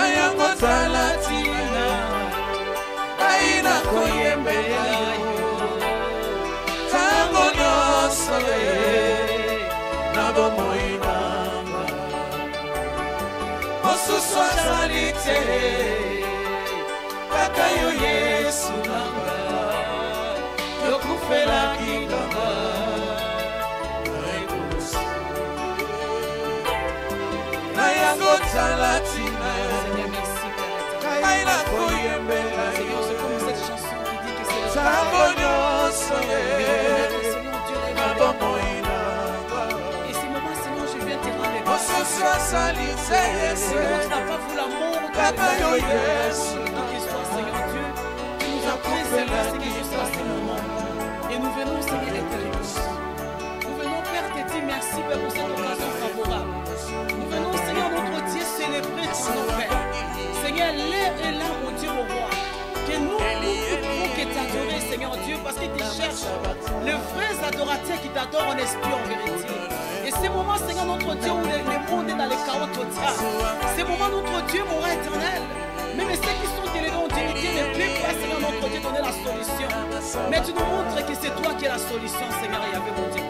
yango talatina aina koyembela yo tango nyonso na bomoi nanga mosusu azali te kaka yo Yesu nanga yokufelaki nanga na yango talatina aina koyembela yo tango nyonso na bomoi nanga. Et ces moments, Seigneur, je viens te rendre grâce. Seigneur, tu n'as pas voulu l'amour de l'histoire, Seigneur Dieu. Tu nous as préservé, Seigneur, jusqu'à ce moment. Et nous venons, Seigneur, éternel. Nous venons, Père, te dire merci, Père, pour cette occasion favorable. Nous venons, Seigneur, notre Dieu, célébrer ton nom, Père. Seigneur, l'air est là, mon Dieu, mon roi. Que nous pouvons que t'adorer, Seigneur Dieu, parce que tu cherches les vrais adorateurs qui t'adorent en esprit, en vérité. Et ces moments, Seigneur, notre Dieu, où le monde est dans les chaos total. Ces moments, notre Dieu, mon roi éternel. Même ceux qui sont élevés en dignité ne peuvent pas, Seigneur, notre Dieu, donner la solution. Mais tu nous montres que c'est toi qui es la solution, Seigneur, et avec mon Dieu.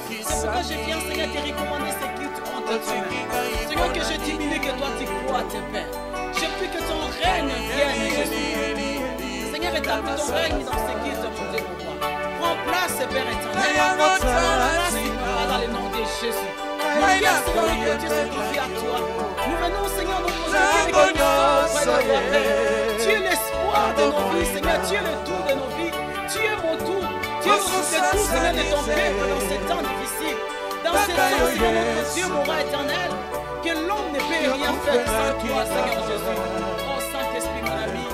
C'est pourquoi je viens, Seigneur, te recommander ces cultes entre tes mains. Seigneur, que je diminue, que toi, tu crois à tes pères. Je prie que ton règne vienne, Jésus. Seigneur, établis ton règne dans ces cultes, mon Dieu, mon roi. Prends place, Père éternel. Prends place, dans le nom de Jésus. Mon Père, Seigneur, notre Dieu, se confie à toi. Nous venons, Seigneur, notre Dieu, tu es l'espoir de nos vies, Seigneur. Tu es le tout de nos vies. Tu es mon tout. Tu es notre tout, Seigneur, de ton peuple dans ces temps difficiles. Dans ces temps, Seigneur, notre Dieu, mon roi éternel, que l'homme ne peut rien faire sans toi, Seigneur Jésus. Oh, Saint-Esprit, mon ami,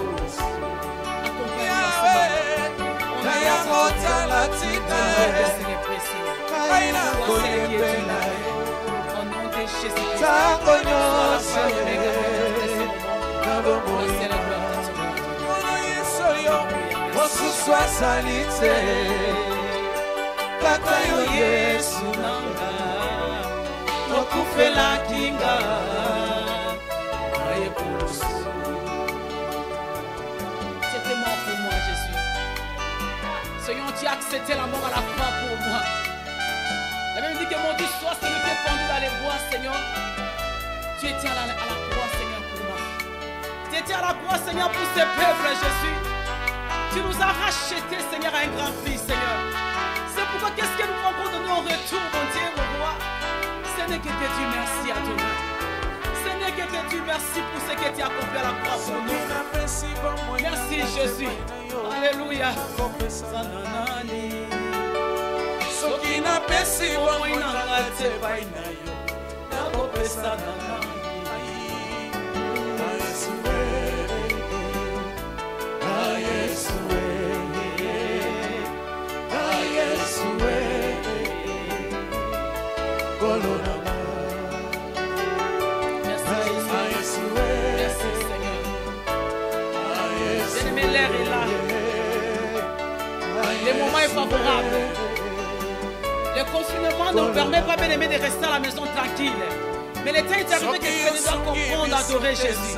c'était mort pour moi, Jésus. Seigneur, tu as accepté la mort à la croix pour moi. La Bible dit que mon Dieu soit celui qui est pendu dans les bois, Seigneur. Tu étais à la croix, Seigneur, pour moi. Tu étais à la croix, Seigneur, pour ce peuple, Jésus. Tu nous as rachetés, Seigneur, à un grand prix, Seigneur. C'est pourquoi qu'est-ce que nous pouvons donner en retour, mon Dieu, mon roi? Ce n'est que te dire merci à ton nom. Ce n'est que te dire merci pour ce que tu as accompli à la croix pour nous. Merci, Jésus. Alléluia. Soki na pesi wa moina te baina yo na kopesa na L'air est là. Le moment est favorable. Le confinement ne nous permet pas, bien aimé, de rester à la maison tranquille. Mais le temps est arrivé que nous devons comprendre, adorer Jésus.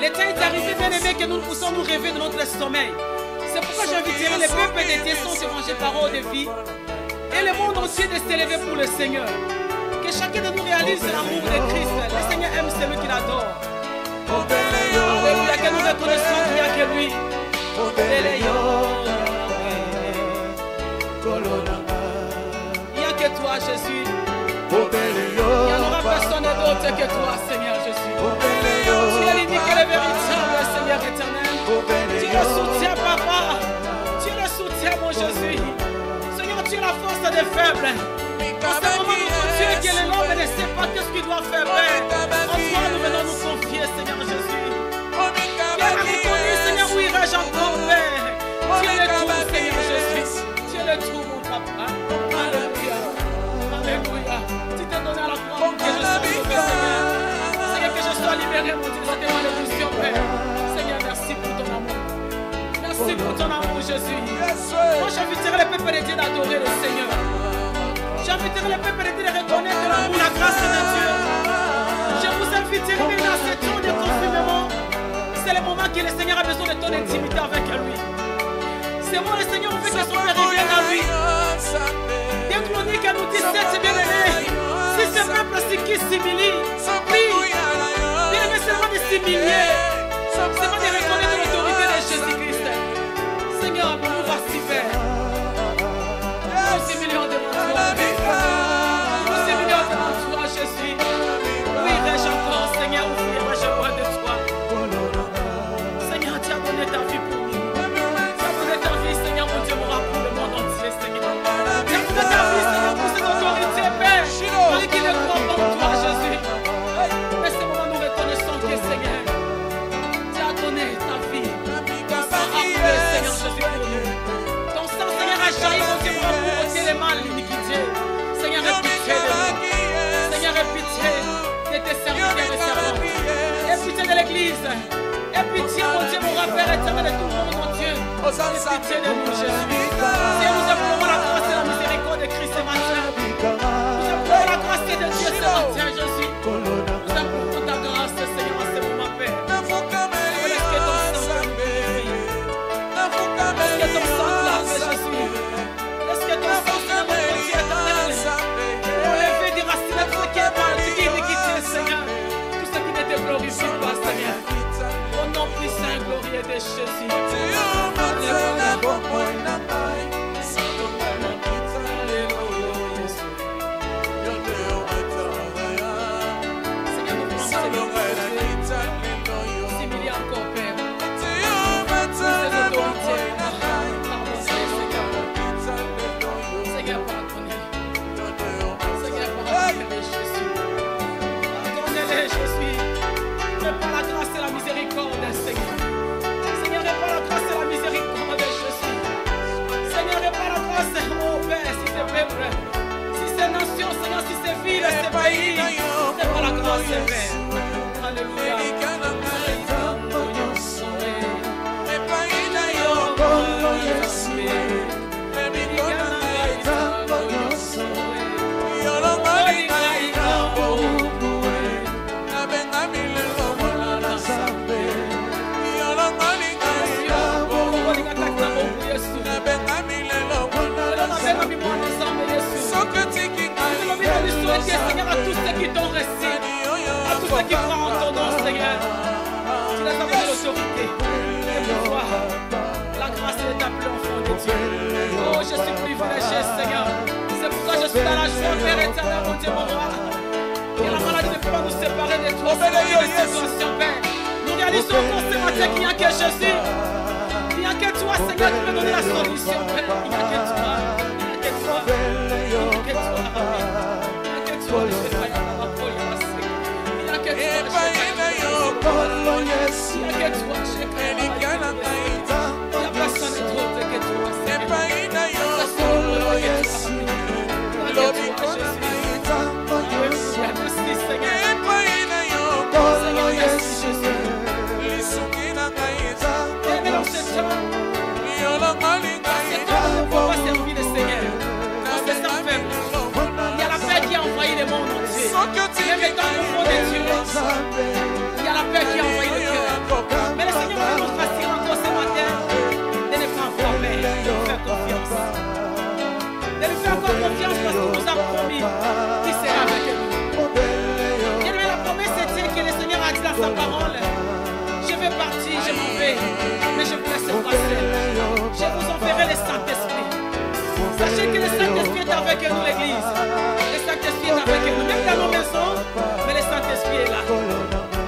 Le temps est arrivé, bien aimé, que nous puissions nous rêver de notre sommeil. C'est pourquoi j'inviterai les peuples de Dieu sans se manger parole de vie. Et le monde entier de s'élever pour le Seigneur. Que chacun de nous réalise l'amour de Christ. Le Seigneur aime celui qui l'adore. Alléluia, que nous reconnaissons qu'il n'y a que lui. Il n'y a que toi, Jésus. Il n'y en aura personne d'autre que toi, Seigneur Jésus. Tu es l'unique et le véritable, Seigneur éternel. Tu le soutiens, Papa. Tu le soutiens, mon Jésus. Seigneur, tu es la force des faibles. En ce moment, notre Dieu, que l'homme ne sait pas qu'est-ce qu'il doit faire. En toi, nous venons nous confier, Seigneur Jésus. Bien reconnu, Seigneur, où irai-je encore, Père? Tu es le tout, Seigneur Jésus. Tu es le tout, mon Papa. Alléluia. Alléluia. Tu t'es donné à la croix pour que je sois sauvé, Seigneur. Seigneur, que je sois libéré, mon Dieu, de cette malédiction, Père. Seigneur, merci pour ton amour. Merci pour ton amour, Jésus. Moi, j'inviterai les peuples de Dieu d'adorer le Seigneur. J'inviterai les peuples de Dieu de reconnaître l'amour, la grâce de Dieu. Je vous inviterai maintenant à ce temps de confinement. c'est le moment que le Seigneur a besoin de ton intimité avec lui. C'est moi, le Seigneur, on veut que son Père revienne à lui. Dieu Chronique nous dit, c'est bien-aimé. Si ce peuple qui s'humilie, oui, bien-aimé, c'est vraiment de s'humilier. C'est vraiment de reconnaître l'autorité de Jésus-Christ. Seigneur, nous voici faire. Nous s'humilions devant toi. Nous s'humilions devant toi, Jésus. Oui, reste encore, Seigneur, ouvrir ma joie de toi. Seigneur, tu as donné ta vie pour nous. Tu as donné ta vie, Seigneur, mon Dieu, pour le monde entier, Seigneur. Tu as donné ta vie, Seigneur, pour cette autorité, Père. Marie qui ne croit pas en toi, Jésus. Mais ce moment, nous reconnaissons que, Seigneur, tu as donné ta vie. Ton sang a coulé, Seigneur Jésus, pour nous. Ton sang, Seigneur, a jailli, mon Dieu, pour ôter les mal, l'iniquité. Seigneur, aie pitié de nous. Seigneur, aie pitié de tes serviteurs et servantes. Aie pitié de l'Église. Aie pitié, mon Dieu, mon Père éternel de tout le monde, mon Dieu. Aie pitié de nous, Jésus. Seigneur, nous implorons la grâce et la miséricorde de Christ ce matin. Nous implorons la grâce de Dieu ce matin, Jésus. Nous implorons ta grâce, Seigneur, à ce moment, Père. Laisse que ton sang nous purifie. Laisse que ton sang lave, Jésus. Laisse que ton sang, Seigneur, mon Dieu éternel, enlever des racines tout ce qui est mal, tout ce qui est iniquité, Seigneur. Tout ce qui ne te glorifie pas, Seigneur. Au nom puissant et glorieux de Jésus. Si ces nations, Seigneur, si ces villes, ces pays, c'est par la grâce, Père. Alléluia. Seigneur, à tous ceux qui t'ont resté, à tous ceux qui croient en ton nom, Seigneur, tu les as donné l'autorité et pouvoir. La grâce est appelée enfant de Dieu. Oh, je suis privilégié, Seigneur. C'est pour ça que je suis dans la joie, Père éternel, mon Dieu, mon roi. Et la maladie ne peut pas nous séparer de toi, Seigneur, de situation, Père. Nous réalisons encore ce matin qu'il n'y a que Jésus. Il n'y a que toi, Seigneur, qui peut donner la solution, Père. Il n'y a que toi. Il n'y a que toi. Il n'y a que toi. Il y a la paix qui a envoyé le cœur. Mais le Seigneur veut nous rassurer encore ce matin de ne pas avoir peur, de nous faire confiance. De nous faire encore confiance parce qu'il nous a promis qu'il sera avec nous. Et la promesse était que le Seigneur a dit dans sa parole, je vais partir, je m'en vais, mais je vous laisse passer. Je vous enverrai le Saint-Esprit. Sachez que le Saint-Esprit est avec nous, l'Église. Le Saint-Esprit est avec nous, même dans nos maisons, mais le Saint-Esprit est là.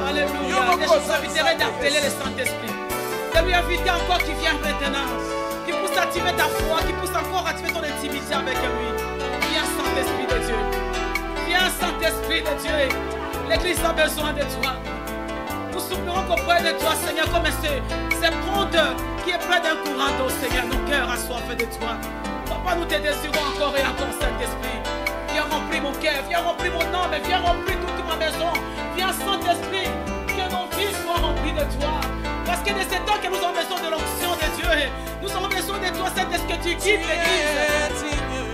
Alléluia. Et je vous inviterai d'appeler le Saint-Esprit. De lui inviter encore qui vient maintenant, qui pousse à activer ta foi, qui pousse encore à activer ton intimité avec lui. Viens, Saint-Esprit de Dieu. Viens, Saint-Esprit de Dieu. L'Église a besoin de toi. Nous supplions qu'auprès de toi, Seigneur, comme c'est ponte qui est près d'un courant d'eau, Seigneur, nos cœurs assoiffés de toi. Papa, nous te désirons encore et encore, Saint-Esprit. Viens remplir mon cœur, viens remplir mon âme, viens remplir toute ma maison. Viens, Saint-Esprit, que nos vies soient remplies de toi. Parce que de ce temps que nous avons besoin de l'onction de Dieu, nous avons besoin de toi, Saint-Esprit, que tu guides l'Église.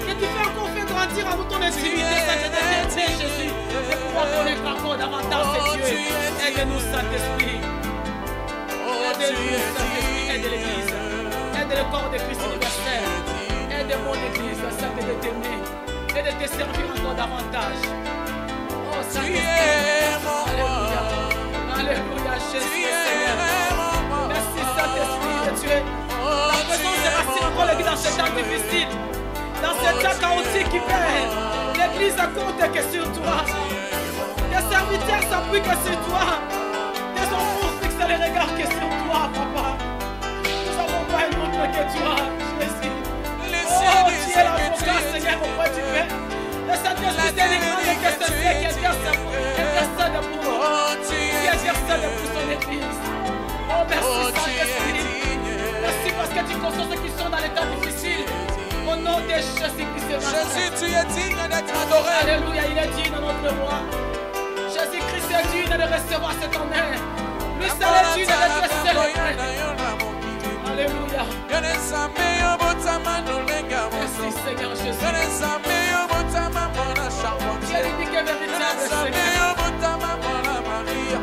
Que tu fais encore faire grandir en nous ton intimité, Saint-Esprit, Jésus. Et pouvoir connaître encore davantage de Dieu. Aide-nous, Saint-Esprit. Aide-nous, Saint-Esprit, aide l'Église. Aide le corps de Christ universel. Aide mon Église, Saint, de t'aimer et de te servir encore davantage. Oh, Saint-Esprit. Alléluia. Alléluia, Jésus, Seigneur. Merci, Saint-Esprit de Dieu. Ta présence est rassure encore l'Église dans ces temps difficiles. Dans ces temps chaotiques qui perdent. L'Église compte que sur toi. Tes serviteurs s'appuient que sur toi. Tes enfants fixent les regards que sur toi, Papa. Nous avons pas un autre que toi, Jésus. Oh, tu es l'avocat, Seigneur, auprès du Père. Le Saint-Esprit, c'est l'écran de que ce Dieu qui intercède pour nous. Qui intercède pour son Église. Oh, merci, Saint-Esprit. Merci parce que tu consens ceux qui sont dans les temps difficiles. Au nom de Jésus-Christ, Jésus, tu es digne d'être adoré. Alléluia, il est digne, notre roi. Jésus-Christ est digne de recevoir cet honneur. Lui seul est digne d'être célébré. Alléluia. Merci Seigneur Jésus. Tu es l'unique et véritable Seigneur.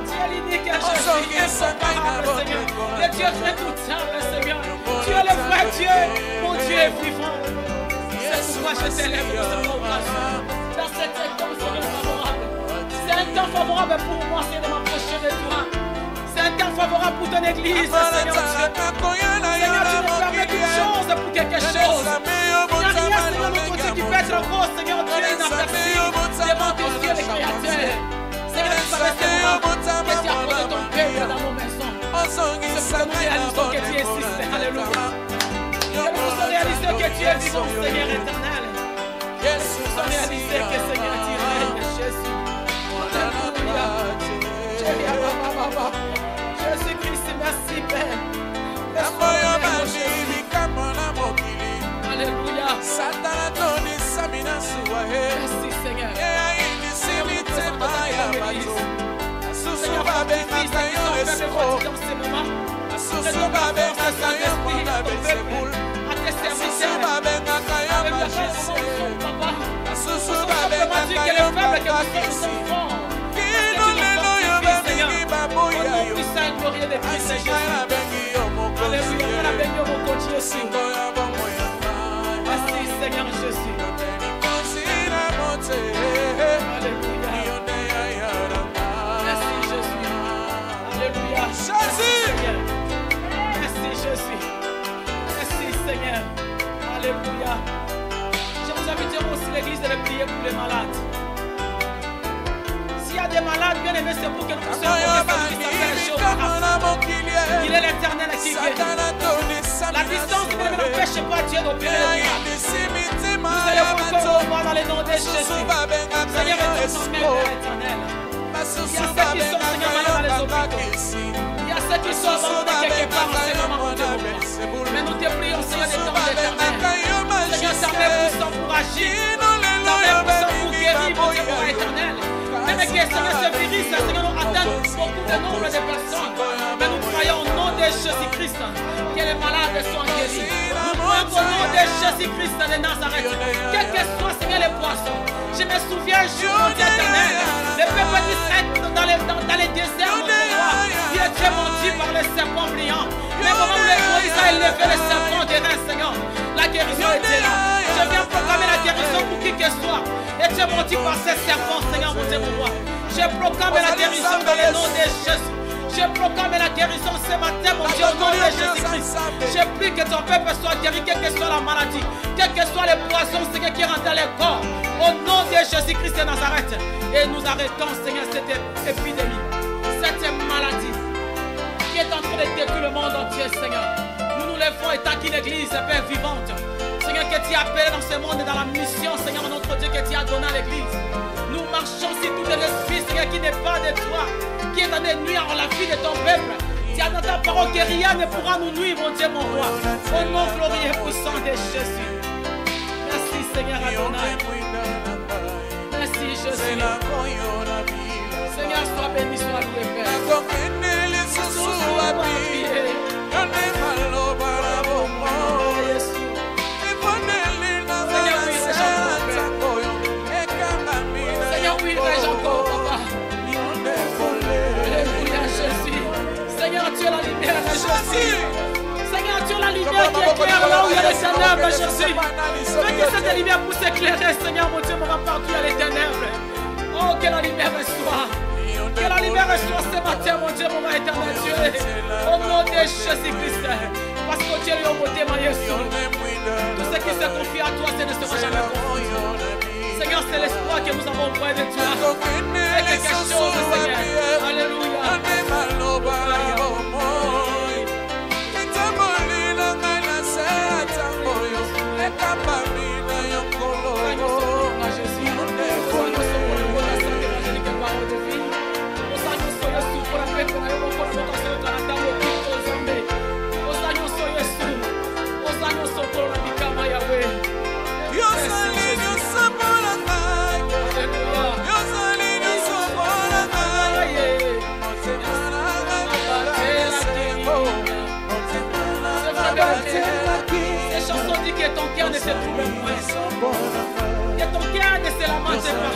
Tu es l'unique et Jésus, incomparable Seigneur. Le Dieu redoutable Seigneur. Tu es le vrai Dieu, mon Dieu est vivant. C'est pourquoi je t'élève pour ce occasion. Dans cet temps, Seigneur, favorable. C'est un temps favorable pour moi, Seigneur, de m'approcher de toi. C'est un temps favorable pour ton Église, Seigneur Dieu. Seigneur, tu nous permets toute chose pour quelque chose. Il n'y a rien, Seigneur, notre Dieu, qui peut être beau, Seigneur Dieu, inaperçu devant tes yeux, les créateurs. Seigneur, tu savais ce moment que tu as posé ton peuple dans nos maisons. C'est pour que nous réalisons que tu existes. Alléluia. Que nous puissions réaliser que tu es vivant, Seigneur éternel. Que nous puissions réaliser que, Seigneur, tu règnes, Jésus. Alléluia. Jésus-Christ, merci, Père. Alléluia. Merci, Seigneur. Seigneur, fortifie ceux qui sont faibles dans ces moments. Redonne la force à Saint-Esprit, à ton peuple, à tes serviteurs. Alléluia, Papa. Nous sommes simplement dit que les faibles que nous sommes forts. Parce que tu nous fortifies, Seigneur. Au nom puissant et glorieux de Christ Jésus. Alléluia, on a béni au mon Dieu aussi. Merci, Seigneur Jésus. Alléluia. Merci, Jésus. Alléluia. Jésus. Merci, Jésus. Merci, Seigneur. Alléluia. Je vous invite aussi l'Église de prier pour les malades. S'il y a des malades, bien aimés, c'est pour que nous puissions invoquer celui qui s'appelle Jéhovah. Il est l'Éternel qui guérit. La distance ne n'empêche pas Dieu d'opérer le miracle. Nous allons encore au voir dans les noms de Jésus. Seigneur, étends ton Père éternel. Il y a ceux qui sont, Seigneur, malades dans les hôpitaux. Il y a ceux qui sont abandonnés quelque part en ce moment, mon Dieu. Mais nous te prions, Seigneur, des temps d'éternel. Seigneur, ta main puissante pour agir. Ta main puissante pour guérir, mon Dieu, pour éternel. Même que, Seigneur, ce virus, Seigneur, nous atteint beaucoup de nombre de personnes. Mais nous croyons au nom de Jésus-Christ que les malades sont guéris. Nous croyons au nom de Jésus-Christ de Nazareth. Quel que soit, Seigneur, les poissons. Je me souviens un jour, mon Dieu éternel, le peuple d'Israël dans les déserts, mon roi, il était menti par les serpents brillants. Mais au moment où les Moïse a élevé les serpents des reins, Seigneur, la guérison était là. Je viens proclamer la guérison pour qui que soit. Et tu es menti par ces serpents, Seigneur, mon Dieu, mon roi. Je proclame la guérison dans le nom de Jésus. Je proclame la guérison ce matin, mon Dieu, au nom de Jésus-Christ. Je prie que ton peuple soit guéri, quelle que soit la maladie, quels que soient les poisons, Seigneur, qui rentrent dans les corps. Au nom de Jésus-Christ de Nazareth. Et nous arrêtons, Seigneur, cette épidémie, cette maladie qui est en train de détruire le monde entier, Seigneur. Nous nous levons étant qu'une église, Père vivante. Seigneur, que tu as appelé dans ce monde et dans la mission, Seigneur, notre Dieu, que tu as donné à l'église. Nous marchons sur tout l'esprit, Seigneur, qui n'est pas de toi, qui est dans les nuits en la vie de ton peuple. Tu as dans ta parole que rien ne pourra nous nuire, mon Dieu, mon roi. Au nom glorieux et puissant de Jésus. Merci, Seigneur Adonai. Merci, Jésus. Seigneur, sois béni, sois loué, Père. Seigneur, oui, encore, Papa. Alléluia, Jésus. Seigneur, tu tu es la lumière, Jésus. Seigneur, tu es la lumière qui éclaire là où il y a les ténèbres, Jésus. Fais que cette lumière puisse éclairer, Seigneur, mon Dieu, mon partout il y a les ténèbres. Oh, que la lumière reçoit. Que la lumière reçoit ce matin, mon Dieu, mon éternel Dieu. Au nom de Jésus-Christ. Parce que Dieu est au côté, mon Jésus. Tout ce qui se confie à toi, ce ne sera jamais confondu. Seigneur, c'est l'espoir que nous avons auprès de toi. C'est quelque chose, Seigneur. Alléluia. Ces chansons disent que ton cœur ne se trouve point. Que ton cœur ne se lamente pas.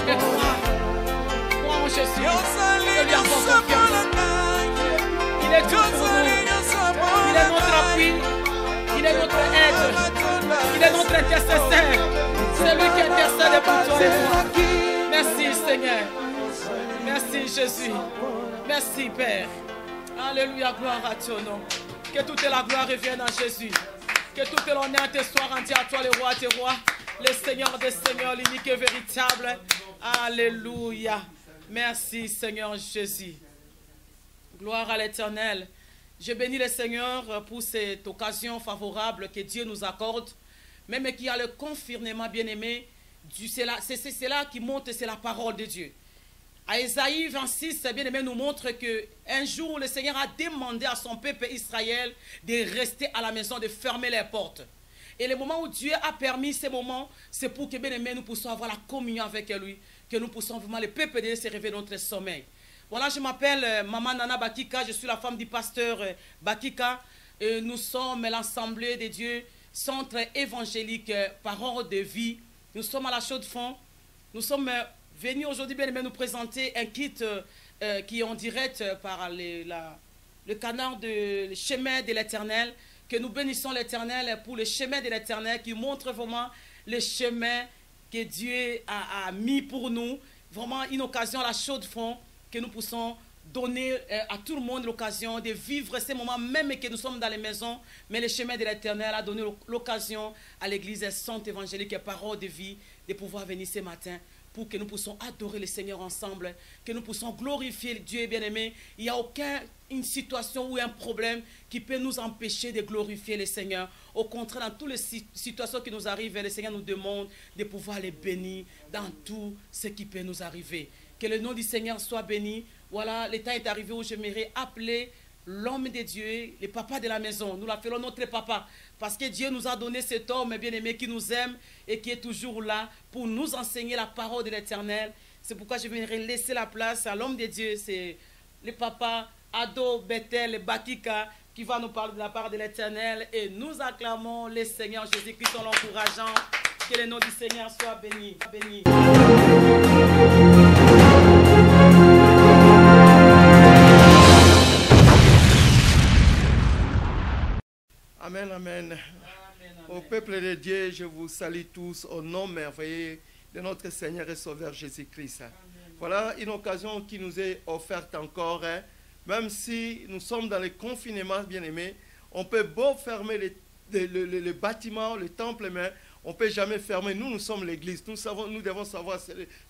Que toi en Jésus, je lui avons confiance. Il est tout pour nous. Il est notre appui. Il est notre aide. Il est notre intercesseur. C'est lui qui intercède pour toi et moi. Merci Seigneur. Merci Jésus. Merci Père. Alléluia, gloire à ton nom. Que toute la gloire revienne à Jésus. Que toute l'honneur te soit rendu à toi, le roi des rois, le Seigneur des seigneurs, l'unique et véritable. Alléluia. Merci Seigneur Jésus. Gloire à l'Éternel. Je bénis le Seigneur pour cette occasion favorable que Dieu nous accorde, même qui a le confirmement bien-aimé. C'est cela qui montre, c'est la parole de Dieu. À Ésaïe 26, bien-aimé, nous montre qu'un jour, le Seigneur a demandé à son peuple Israël de rester à la maison, de fermer les portes. Et le moment où Dieu a permis ces moments, c'est pour que, bien-aimé, nous puissions avoir la communion avec lui, que nous puissions vraiment, le peuple de Dieu, se réveiller de notre sommeil. Voilà, je m'appelle Maman Nana Bakika, je suis la femme du pasteur Bakika. Et nous sommes l'Assemblée de Dieu, centre évangélique, parole de vie. Nous sommes à la Chaux-de-Fonds. Nous sommes venus aujourd'hui, bien aimé, nous présenter un kit qui est en direct par le canal de le chemin de l'Éternel, que nous bénissons l'Éternel pour le chemin de l'Éternel qui montre vraiment le chemin que Dieu a mis pour nous. Vraiment une occasion à la Chaux-de-Fonds que nous puissions donner à tout le monde l'occasion de vivre ces moments, même que nous sommes dans les maisons, mais le chemin de l'Éternel a donné l'occasion à l'Église Sainte Évangélique et Parole de Vie de pouvoir venir ce matin pour que nous puissions adorer le Seigneur ensemble, que nous puissions glorifier Dieu bien-aimé. Il n'y a aucune situation ou un problème qui peut nous empêcher de glorifier le Seigneur. Au contraire, dans toutes les situations qui nous arrivent, le Seigneur nous demande de pouvoir les bénir dans tout ce qui peut nous arriver. Que le nom du Seigneur soit béni. Voilà, le temps est arrivé où j'aimerais appeler l'homme de Dieu, le papa de la maison. Nous l'appelons notre papa. Parce que Dieu nous a donné cet homme bien-aimé qui nous aime et qui est toujours là pour nous enseigner la parole de l'Éternel. C'est pourquoi je viendrai laisser la place à l'homme de Dieu. C'est le papa Ado Bethel Bakika qui va nous parler de la part de l'Éternel. Et nous acclamons le Seigneur Jésus-Christ en l'encourageant. Que le nom du Seigneur soit béni. Béni. Amen, amen. Au peuple de Dieu, je vous salue tous au nom merveilleux de notre Seigneur et Sauveur Jésus-Christ. Voilà une occasion qui nous est offerte encore. Même si nous sommes dans le confinement, bien-aimés, on peut beau fermer le bâtiment, le temple, mais on ne peut jamais fermer. Nous sommes l'Église. Nous devons savoir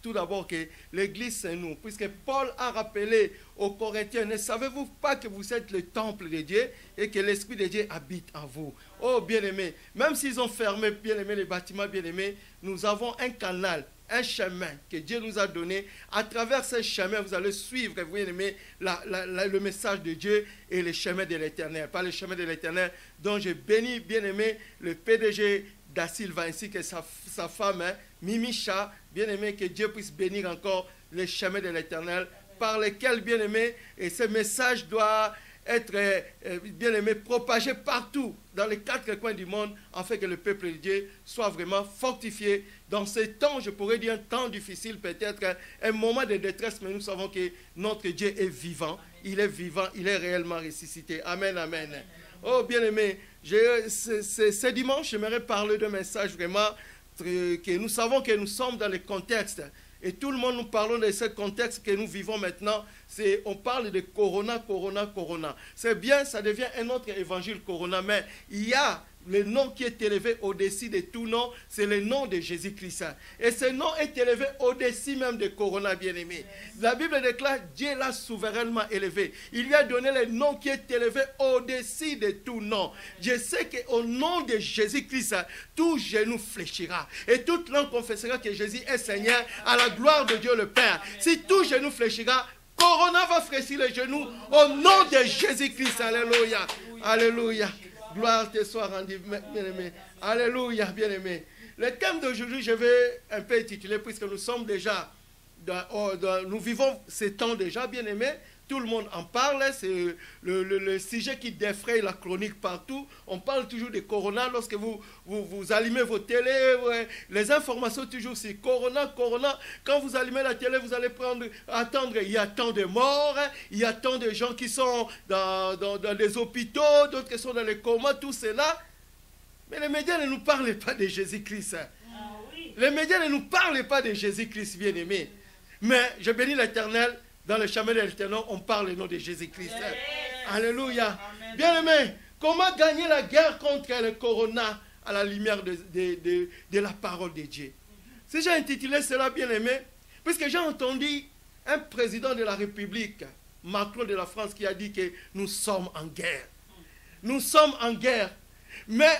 tout d'abord que l'Église, c'est nous. Puisque Paul a rappelé aux Corinthiens, ne savez-vous pas que vous êtes le temple de Dieu et que l'Esprit de Dieu habite en vous? Oh, bien-aimés, même s'ils ont fermé, bien-aimés, les bâtiments, bien-aimés, nous avons un canal, un chemin que Dieu nous a donné. À travers ce chemin, vous allez suivre, vous bien-aimés, le message de Dieu et le chemin de l'Éternel. Pas le chemin de l'Éternel, dont je bénis, bien-aimé, le PDG Da Silva ainsi que sa femme, Mimicha, bien-aimé, que Dieu puisse bénir encore le chemin de l'Éternel, par lequel, bien-aimé, et ce message doit être, bien aimé, propagé partout, dans les 4 coins du monde, afin que le peuple de Dieu soit vraiment fortifié. Dans ce temps, je pourrais dire un temps difficile, peut-être un moment de détresse, mais nous savons que notre Dieu est vivant. Il est vivant, il est réellement ressuscité. Amen, amen. Oh, bien aimé, ce dimanche, j'aimerais parler d'un message vraiment que nous savons que nous sommes dans le contexte. Et tout le monde, nous parlons de ce contexte que nous vivons maintenant. On parle de Corona, Corona, Corona. C'est bien, ça devient un autre évangile Corona, mais il y a le nom qui est élevé au-dessus de tout nom, c'est le nom de Jésus-Christ. Et ce nom est élevé au-dessus même de Corona, bien-aimé. La Bible déclare, Dieu l'a souverainement élevé. Il lui a donné le nom qui est élevé au-dessus de tout nom. Je sais qu'au nom de Jésus-Christ, tout genou fléchira. Et toute langue confessera que Jésus est Seigneur à la gloire de Dieu le Père. Si tout genou fléchira, Corona va fléchir les genoux au nom de Jésus-Christ. Alléluia. Alléluia. Gloire te soit rendue, bien-aimé. Alléluia, bien-aimé. Le thème d'aujourd'hui, je vais un peu intituler, puisque nous sommes déjà, nous vivons ces temps déjà, bien-aimé. Tout le monde en parle, c'est le sujet qui défraye la chronique partout. On parle toujours de Corona. Lorsque vous allumez vos télés, les informations toujours sur Corona, Corona. Quand vous allumez la télé, vous allez attendre. Il y a tant de morts, il y a tant de gens qui sont dans les hôpitaux, d'autres qui sont dans les comas, tout cela. Mais les médias ne nous parlent pas de Jésus-Christ. Les médias ne nous parlent pas de Jésus-Christ, bien-aimé. Mais je bénis l'Éternel. Dans le chemin de l'Éternel, on parle le nom de Jésus-Christ. Alléluia. Bien-aimé, comment gagner la guerre contre le corona à la lumière de la parole de Dieu? Si j'ai intitulé cela, bien-aimé, puisque j'ai entendu un président de la République, Macron de la France, qui a dit que nous sommes en guerre. Nous sommes en guerre. Mais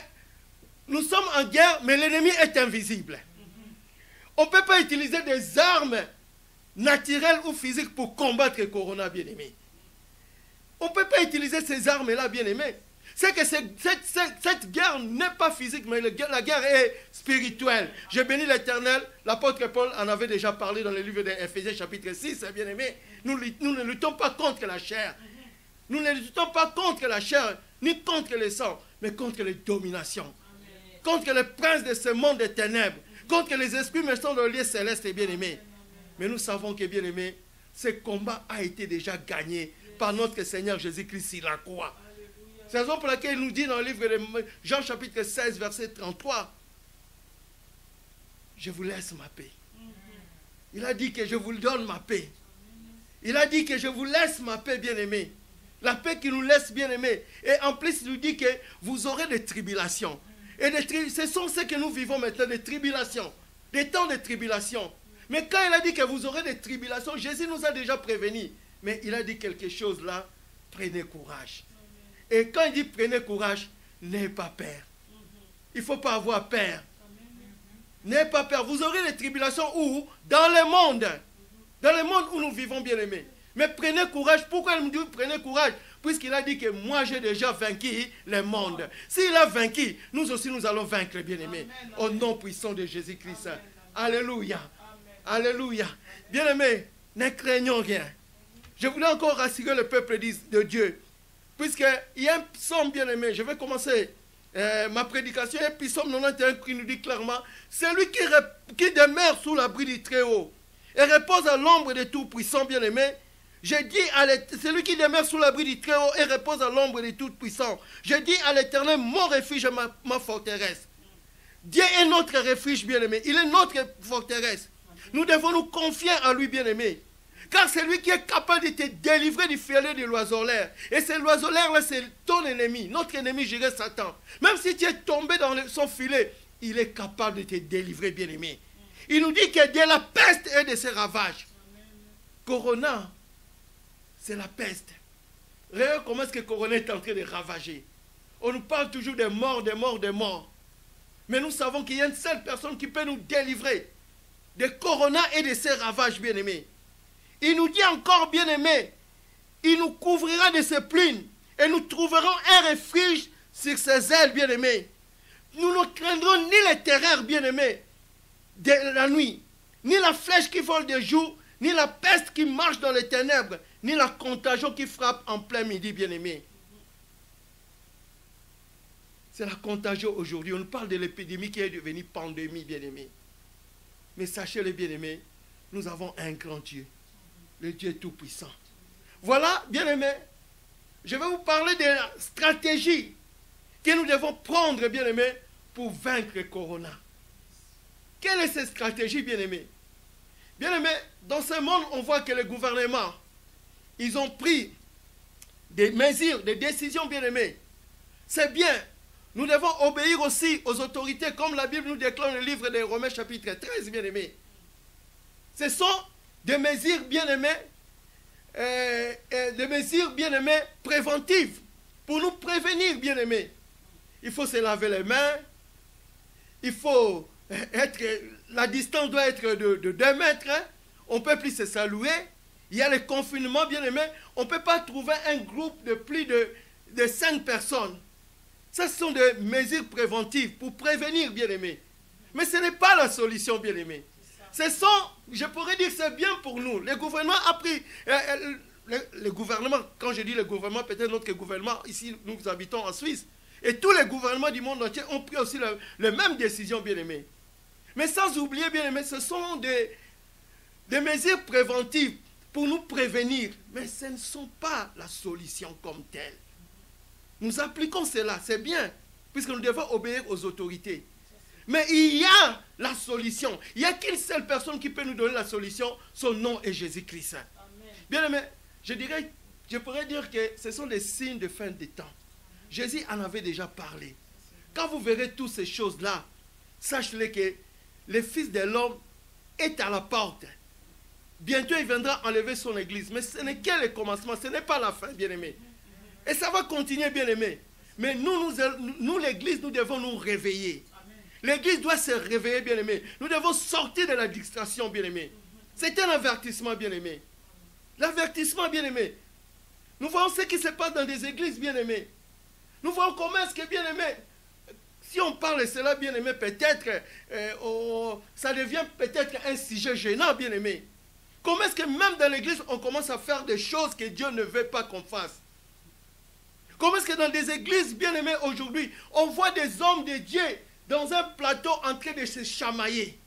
nous sommes en guerre, mais l'ennemi est invisible. On ne peut pas utiliser des armes naturel ou physique pour combattre le corona, bien-aimé. On ne peut pas utiliser ces armes-là, bien-aimé. C'est que cette guerre n'est pas physique, mais la guerre est spirituelle. Je bénis l'Éternel. L'apôtre Paul en avait déjà parlé dans le livre d'Éphésiens chapitre 6, bien-aimé. Nous ne luttons pas contre la chair. Nous ne luttons pas contre la chair, ni contre le sang, mais contre les dominations. Contre les princes de ce monde des ténèbres. Contre les esprits méchants dans le lieu céleste, bien-aimé. Mais nous savons que, bien aimé, ce combat a été déjà gagné par notre Seigneur Jésus-Christ sur la croix. C'est la raison pour laquelle il nous dit dans le livre de Jean chapitre 16, verset 33, je vous laisse ma paix. Il a dit que je vous donne ma paix. Il a dit que je vous laisse ma paix, bien-aimé. La paix qu'il nous laisse, bien-aimé. Et en plus, il nous dit que vous aurez des tribulations. Et ce sont ce que nous vivons maintenant, des tribulations. Des temps de tribulation. Mais quand il a dit que vous aurez des tribulations, Jésus nous a déjà prévenus. Mais il a dit quelque chose là, prenez courage. Et quand il dit prenez courage, n'ayez pas peur. Il ne faut pas avoir peur. N'ayez pas peur. Vous aurez des tribulations où? Dans le monde. Dans le monde où nous vivons, bien-aimés. Mais prenez courage. Pourquoi il me dit prenez courage? Puisqu'il a dit que moi j'ai déjà vaincu le monde. S'il a vaincu, nous aussi nous allons vaincre, bien-aimés. Au nom puissant de Jésus-Christ. Alléluia. Alléluia. Bien-aimés, ne craignons rien. Je voulais encore rassurer le peuple de Dieu. Puisqu'il y a un psaume, bien-aimé, je vais commencer ma prédication. Il y a un psaume 91 qui nous dit clairement, celui qui demeure sous l'abri du Très-Haut et repose à l'ombre de Tout-Puissant, bien-aimé. Je dis celui qui demeure sous l'abri du Très-Haut et repose à l'ombre de Tout-Puissant. Je dis à l'Éternel, mon refuge et ma forteresse. Dieu est notre refuge, bien-aimé. Il est notre forteresse. Nous devons nous confier à lui, bien-aimé. Car c'est lui qui est capable de te délivrer du filet de l'oiseau-l'air. Et ce l'oiseau-l'air-là, c'est ton ennemi. Notre ennemi, je dirais Satan. Même si tu es tombé dans son filet, il est capable de te délivrer, bien-aimé. Il nous dit que de la peste et de ses ravages. Corona, c'est la peste. Regarde comment est-ce que Corona est en train de ravager. On nous parle toujours des morts, des morts, des morts. Mais nous savons qu'il y a une seule personne qui peut nous délivrer de Corona et de ses ravages, bien-aimés. Il nous dit encore, bien-aimés, il nous couvrira de ses plumes et nous trouverons un refuge sur ses ailes, bien-aimés. Nous ne craindrons ni les terreurs, bien-aimés, de la nuit, ni la flèche qui vole de jour, ni la peste qui marche dans les ténèbres, ni la contagion qui frappe en plein midi, bien-aimés. C'est la contagion aujourd'hui. On nous parle de l'épidémie qui est devenue pandémie, bien-aimés. Mais sachez les bien-aimés, nous avons un grand Dieu, le Dieu tout-puissant. Voilà, bien-aimés, je vais vous parler de la stratégie que nous devons prendre, bien-aimés, pour vaincre le corona. Quelle est cette stratégie, bien-aimés? Bien-aimés, dans ce monde, on voit que le gouvernement, ils ont pris des mesures, des décisions, bien-aimés. C'est bien. Nous devons obéir aussi aux autorités, comme la Bible nous déclare dans le livre des Romains, chapitre 13, bien-aimés. Ce sont des mesures, bien-aimés, des mesures, bien-aimés, préventives, pour nous prévenir, bien-aimés. Il faut se laver les mains, il faut la distance doit être de 2 mètres, hein. On ne peut plus se saluer. Il y a le confinement, bien-aimés. On ne peut pas trouver un groupe de plus de 5 personnes. Ça, ce sont des mesures préventives pour prévenir, bien-aimés. Mais ce n'est pas la solution, bien-aimés. Ce sont, je pourrais dire, c'est bien pour nous. Le gouvernement a pris... le gouvernement, quand je dis le gouvernement, peut-être notre gouvernement, ici, nous habitons en Suisse. Et tous les gouvernements du monde entier ont pris aussi les mêmes décisions, bien-aimés. Mais sans oublier, bien-aimés, ce sont des mesures préventives pour nous prévenir. Mais ce ne sont pas la solution comme telle. Nous appliquons cela, c'est bien, puisque nous devons obéir aux autorités. Mais il y a la solution. Il n'y a qu'une seule personne qui peut nous donner la solution. Son nom est Jésus-Christ. Bien-aimés, je pourrais dire que ce sont des signes de fin des temps. Jésus en avait déjà parlé. Quand vous verrez toutes ces choses-là, sachez que le Fils de l'homme est à la porte. Bientôt, il viendra enlever son église. Mais ce n'est que le commencement, ce n'est pas la fin, bien-aimés. Et ça va continuer, bien-aimés. Mais nous l'église, nous devons nous réveiller. L'église doit se réveiller, bien-aimés. Nous devons sortir de la distraction, bien-aimés. C'est un avertissement, bien-aimés. L'avertissement, bien-aimés. Nous voyons ce qui se passe dans des églises, bien-aimés. Nous voyons comment est-ce que, bien-aimés, si on parle de cela, bien-aimés, peut-être, ça devient peut-être un sujet gênant, bien-aimés. Comment est-ce que même dans l'église, on commence à faire des choses que Dieu ne veut pas qu'on fasse? Comment est-ce que dans des églises, bien-aimés, aujourd'hui, on voit des hommes de Dieu dans un plateau en train de se chamailler?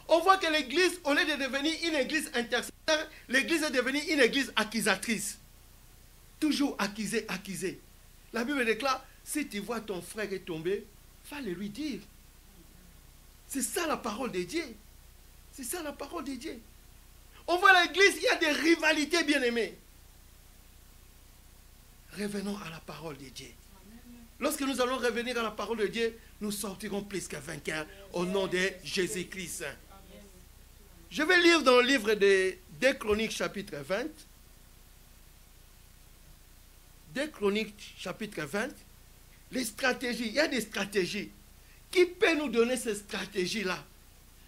On voit que l'église, au lieu de devenir une église intercesseur, l'église est devenue une église accusatrice. Toujours accusé. La Bible déclare, si tu vois ton frère est tombé, va le lui dire. C'est ça la parole de Dieu. C'est ça la parole de Dieu. On voit l'église, il y a des rivalités, bien-aimées. Revenons à la parole de Dieu. Lorsque nous allons revenir à la parole de Dieu, nous sortirons plus que vainqueurs au nom de Jésus-Christ. Je vais lire dans le livre des 2 Chroniques, chapitre 20. 2 Chroniques, chapitre 20. Les stratégies, il y a des stratégies. Qui peut nous donner ces stratégies-là?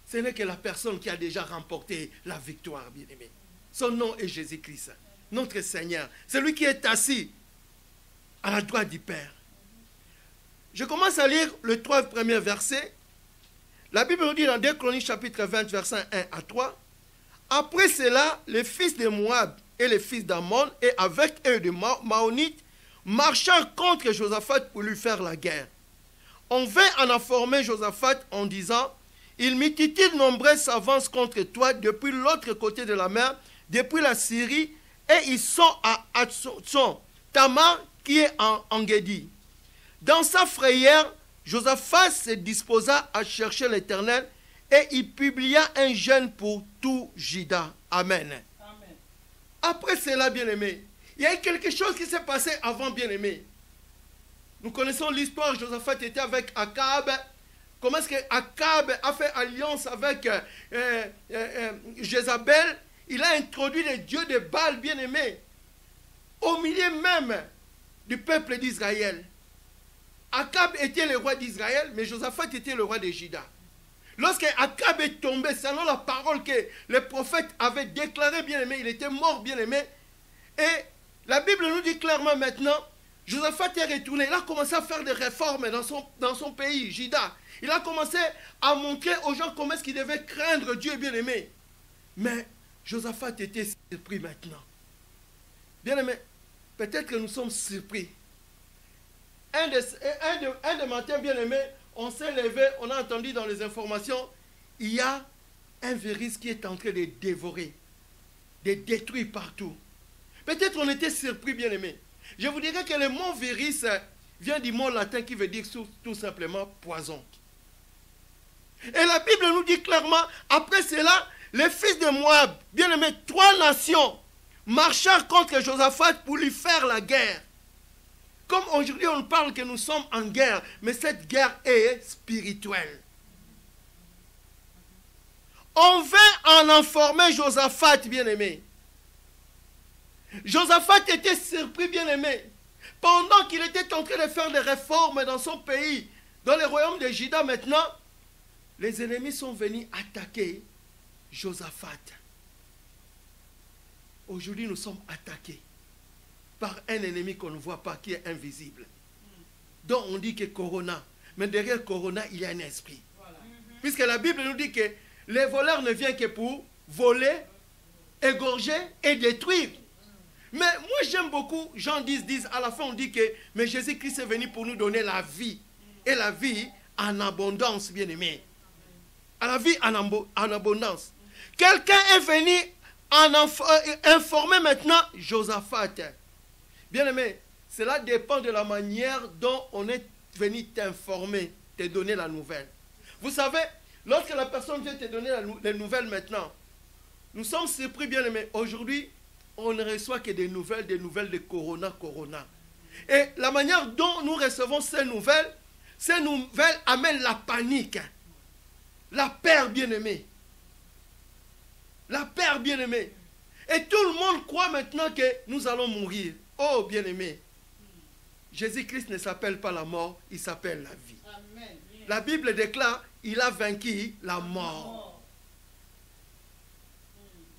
Ce n'est que la personne qui a déjà remporté la victoire, bien-aimé. Son nom est Jésus-Christ, notre Seigneur. Celui qui est assis à la droite du Père. Je commence à lire le 3 premiers versets. La Bible nous dit dans 2 Chroniques, chapitre 20, versets 1 à 3. Après cela, les fils de Moab et les fils d'Ammon, et avec eux de Maonites, marchèrent contre Josaphat pour lui faire la guerre. On vint en informer Josaphat en disant, il multitude nombreuse s'avance contre toi depuis l'autre côté de la mer, depuis la Syrie, et ils sont à Hatson, Tamar qui est en Engedi. Dans sa frayeur, Josaphat se disposa à chercher l'Éternel et il publia un jeûne pour tout Juda. Amen. Amen. Après cela, bien-aimé, il y a quelque chose qui s'est passé avant, bien-aimé. Nous connaissons l'histoire, Josaphat était avec Akab. Comment est-ce que Akab a fait alliance avec Jézabel? Il a introduit les dieux de Baal, bien-aimé, au milieu même du peuple d'Israël. Akab était le roi d'Israël, mais Josaphat était le roi de Juda. Lorsque Akab est tombé, selon la parole que le prophète avait déclarée, bien-aimé, il était mort, bien-aimé. Et la Bible nous dit clairement maintenant, Josaphat est retourné. Il a commencé à faire des réformes dans son pays, Juda. Il a commencé à montrer aux gens comment est-ce qu'ils devaient craindre Dieu, bien-aimé. Mais Josaphat était surpris maintenant. Bien aimé, peut-être que nous sommes surpris. Un des matins, bien aimé, on s'est levé, on a entendu dans les informations, il y a un virus qui est en train de dévorer, de détruire partout. Peut-être on était surpris, bien aimé. Je vous dirais que le mot virus vient du mot latin qui veut dire tout simplement poison. Et la Bible nous dit clairement, après cela, les fils de Moab, bien aimé, 3 nations marchèrent contre Josaphat pour lui faire la guerre. Comme aujourd'hui on parle que nous sommes en guerre, mais cette guerre est spirituelle. On vint en informer Josaphat, bien-aimé. Josaphat était surpris, bien-aimé. Pendant qu'il était en train de faire des réformes dans son pays, dans le royaume de Juda maintenant, les ennemis sont venus attaquer Josaphat. Aujourd'hui, nous sommes attaqués par un ennemi qu'on ne voit pas, qui est invisible. Donc on dit que Corona. Mais derrière Corona, il y a un esprit. Voilà. Puisque la Bible nous dit que les voleurs ne viennent que pour voler, égorger et détruire. Mais moi j'aime beaucoup, Jean 10, à la fin on dit que mais Jésus-Christ est venu pour nous donner la vie. Et la vie en abondance, bien aimé. À la vie en abondance. Quelqu'un est venu informer maintenant Josaphat. Bien aimé, cela dépend de la manière dont on est venu t'informer, te donner la nouvelle. Vous savez, lorsque la personne vient te donner la nouvelle maintenant, nous sommes surpris, bien aimé. Aujourd'hui, on ne reçoit que des nouvelles de Corona. Et la manière dont nous recevons ces nouvelles amènent la panique, la peur, bien aimé. La peur, bien aimé. Et tout le monde croit maintenant que nous allons mourir. Oh, bien aimé. Jésus-Christ ne s'appelle pas la mort, il s'appelle la vie. Amen. La Bible déclare, il a vaincu la mort.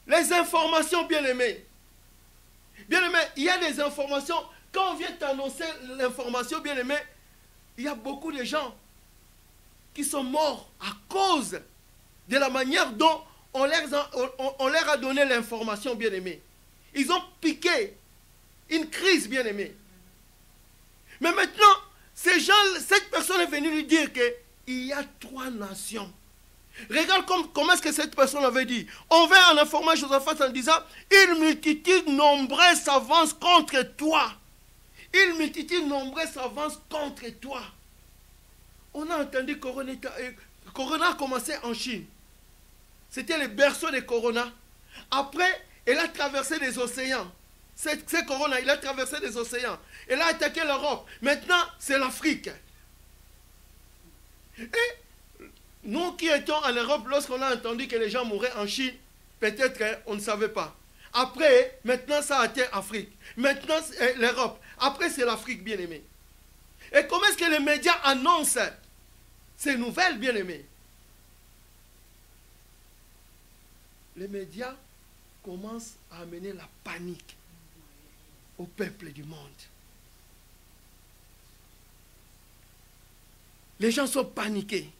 Les informations, bien aimées. Bien aimé, il y a des informations. Quand on vient t'annoncer l'information, bien aimé, il y a beaucoup de gens qui sont morts à cause de la manière dont on leur a donné l'information, bien aimé. Ils ont piqué une crise, bien aimé. Mais maintenant, cette personne est venue lui dire qu'il y a 3 nations. Regarde comment est-ce que cette personne avait dit. On va en informer Josaphat en disant, une multitude nombreuse s'avance contre toi. Une multitude nombreuse s'avance contre toi. On a entendu Corona a commencé en Chine. C'était le berceau de Corona. Après, elle a traversé les océans. C'est Corona, il a traversé les océans. Elle a attaqué l'Europe. Maintenant, c'est l'Afrique. Et nous qui étions en Europe, lorsqu'on a entendu que les gens mouraient en Chine, peut-être qu'on ne savait pas. Après, maintenant, ça a été l'Afrique. Maintenant, c'est l'Europe. Après, c'est l'Afrique, bien-aimé. Et comment est-ce que les médias annoncent ces nouvelles, bien-aimés? Les médias commencent à amener la panique au peuple du monde. Les gens sont paniqués.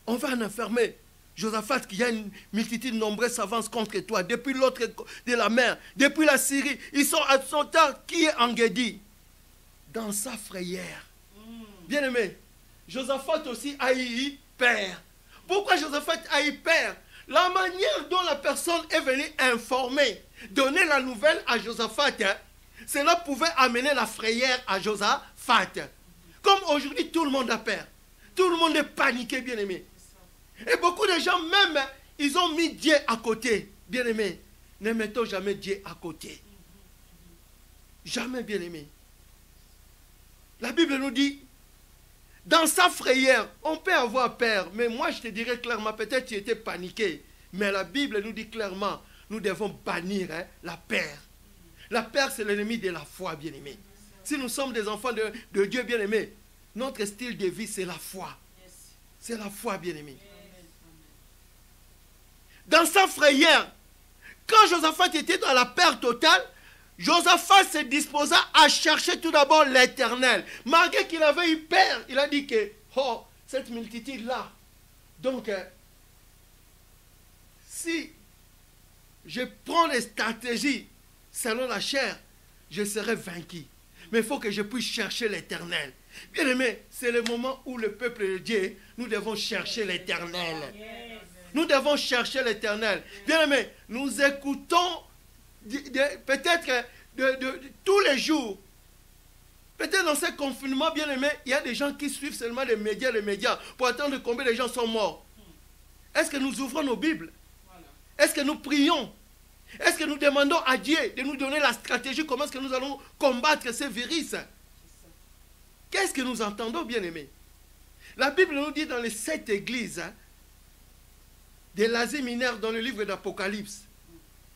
On va en enfermer Josaphat, qu'il y a une multitude nombreuse s'avance contre toi. Depuis l'autre de la mer, depuis la Syrie, ils sont à son temps qui est enguédi. Dans sa frayère. Bien aimé, Josaphat aussi a eu peur. Pourquoi Josaphat a eu peur? La manière dont la personne est venue informer, donner la nouvelle à Josaphat, cela pouvait amener la frayère à Josaphat. Comme aujourd'hui, tout le monde a peur. Tout le monde est paniqué, bien aimé. Et beaucoup de gens, même, ils ont mis Dieu à côté. Bien aimé, ne mettons jamais Dieu à côté. Jamais, bien aimé. La Bible nous dit, dans sa frayère, on peut avoir peur. Mais moi, je te dirais clairement, peut-être tu étais paniqué. Mais la Bible nous dit clairement, nous devons bannir la peur. La peur, c'est l'ennemi de la foi, bien-aimé. Si nous sommes des enfants de Dieu, bien-aimé, notre style de vie, c'est la foi. C'est la foi, bien-aimé. Dans sa frayère, quand Josaphat était dans la peur totale, Josaphat se disposa à chercher tout d'abord l'Éternel. Malgré qu'il avait eu peur, il a dit que, oh, cette multitude-là. Donc, si je prends les stratégies selon la chair, je serai vaincu. Mais il faut que je puisse chercher l'Éternel. Bien aimé, c'est le moment où le peuple de Dieu, nous devons chercher l'Éternel. Nous devons chercher l'Éternel. Bien aimé, nous écoutons peut-être tous les jours. Peut-être dans ce confinement, bien aimé, il y a des gens qui suivent seulement les médias pour attendre combien de gens sont morts. Est-ce que nous ouvrons nos Bibles? Est-ce que nous prions? Est-ce que nous demandons à Dieu de nous donner la stratégie, comment est-ce que nous allons combattre ces virus? Qu'est-ce que nous entendons, bien aimé? La Bible nous dit dans les 7 églises de l'Asie mineure, dans le livre d'Apocalypse,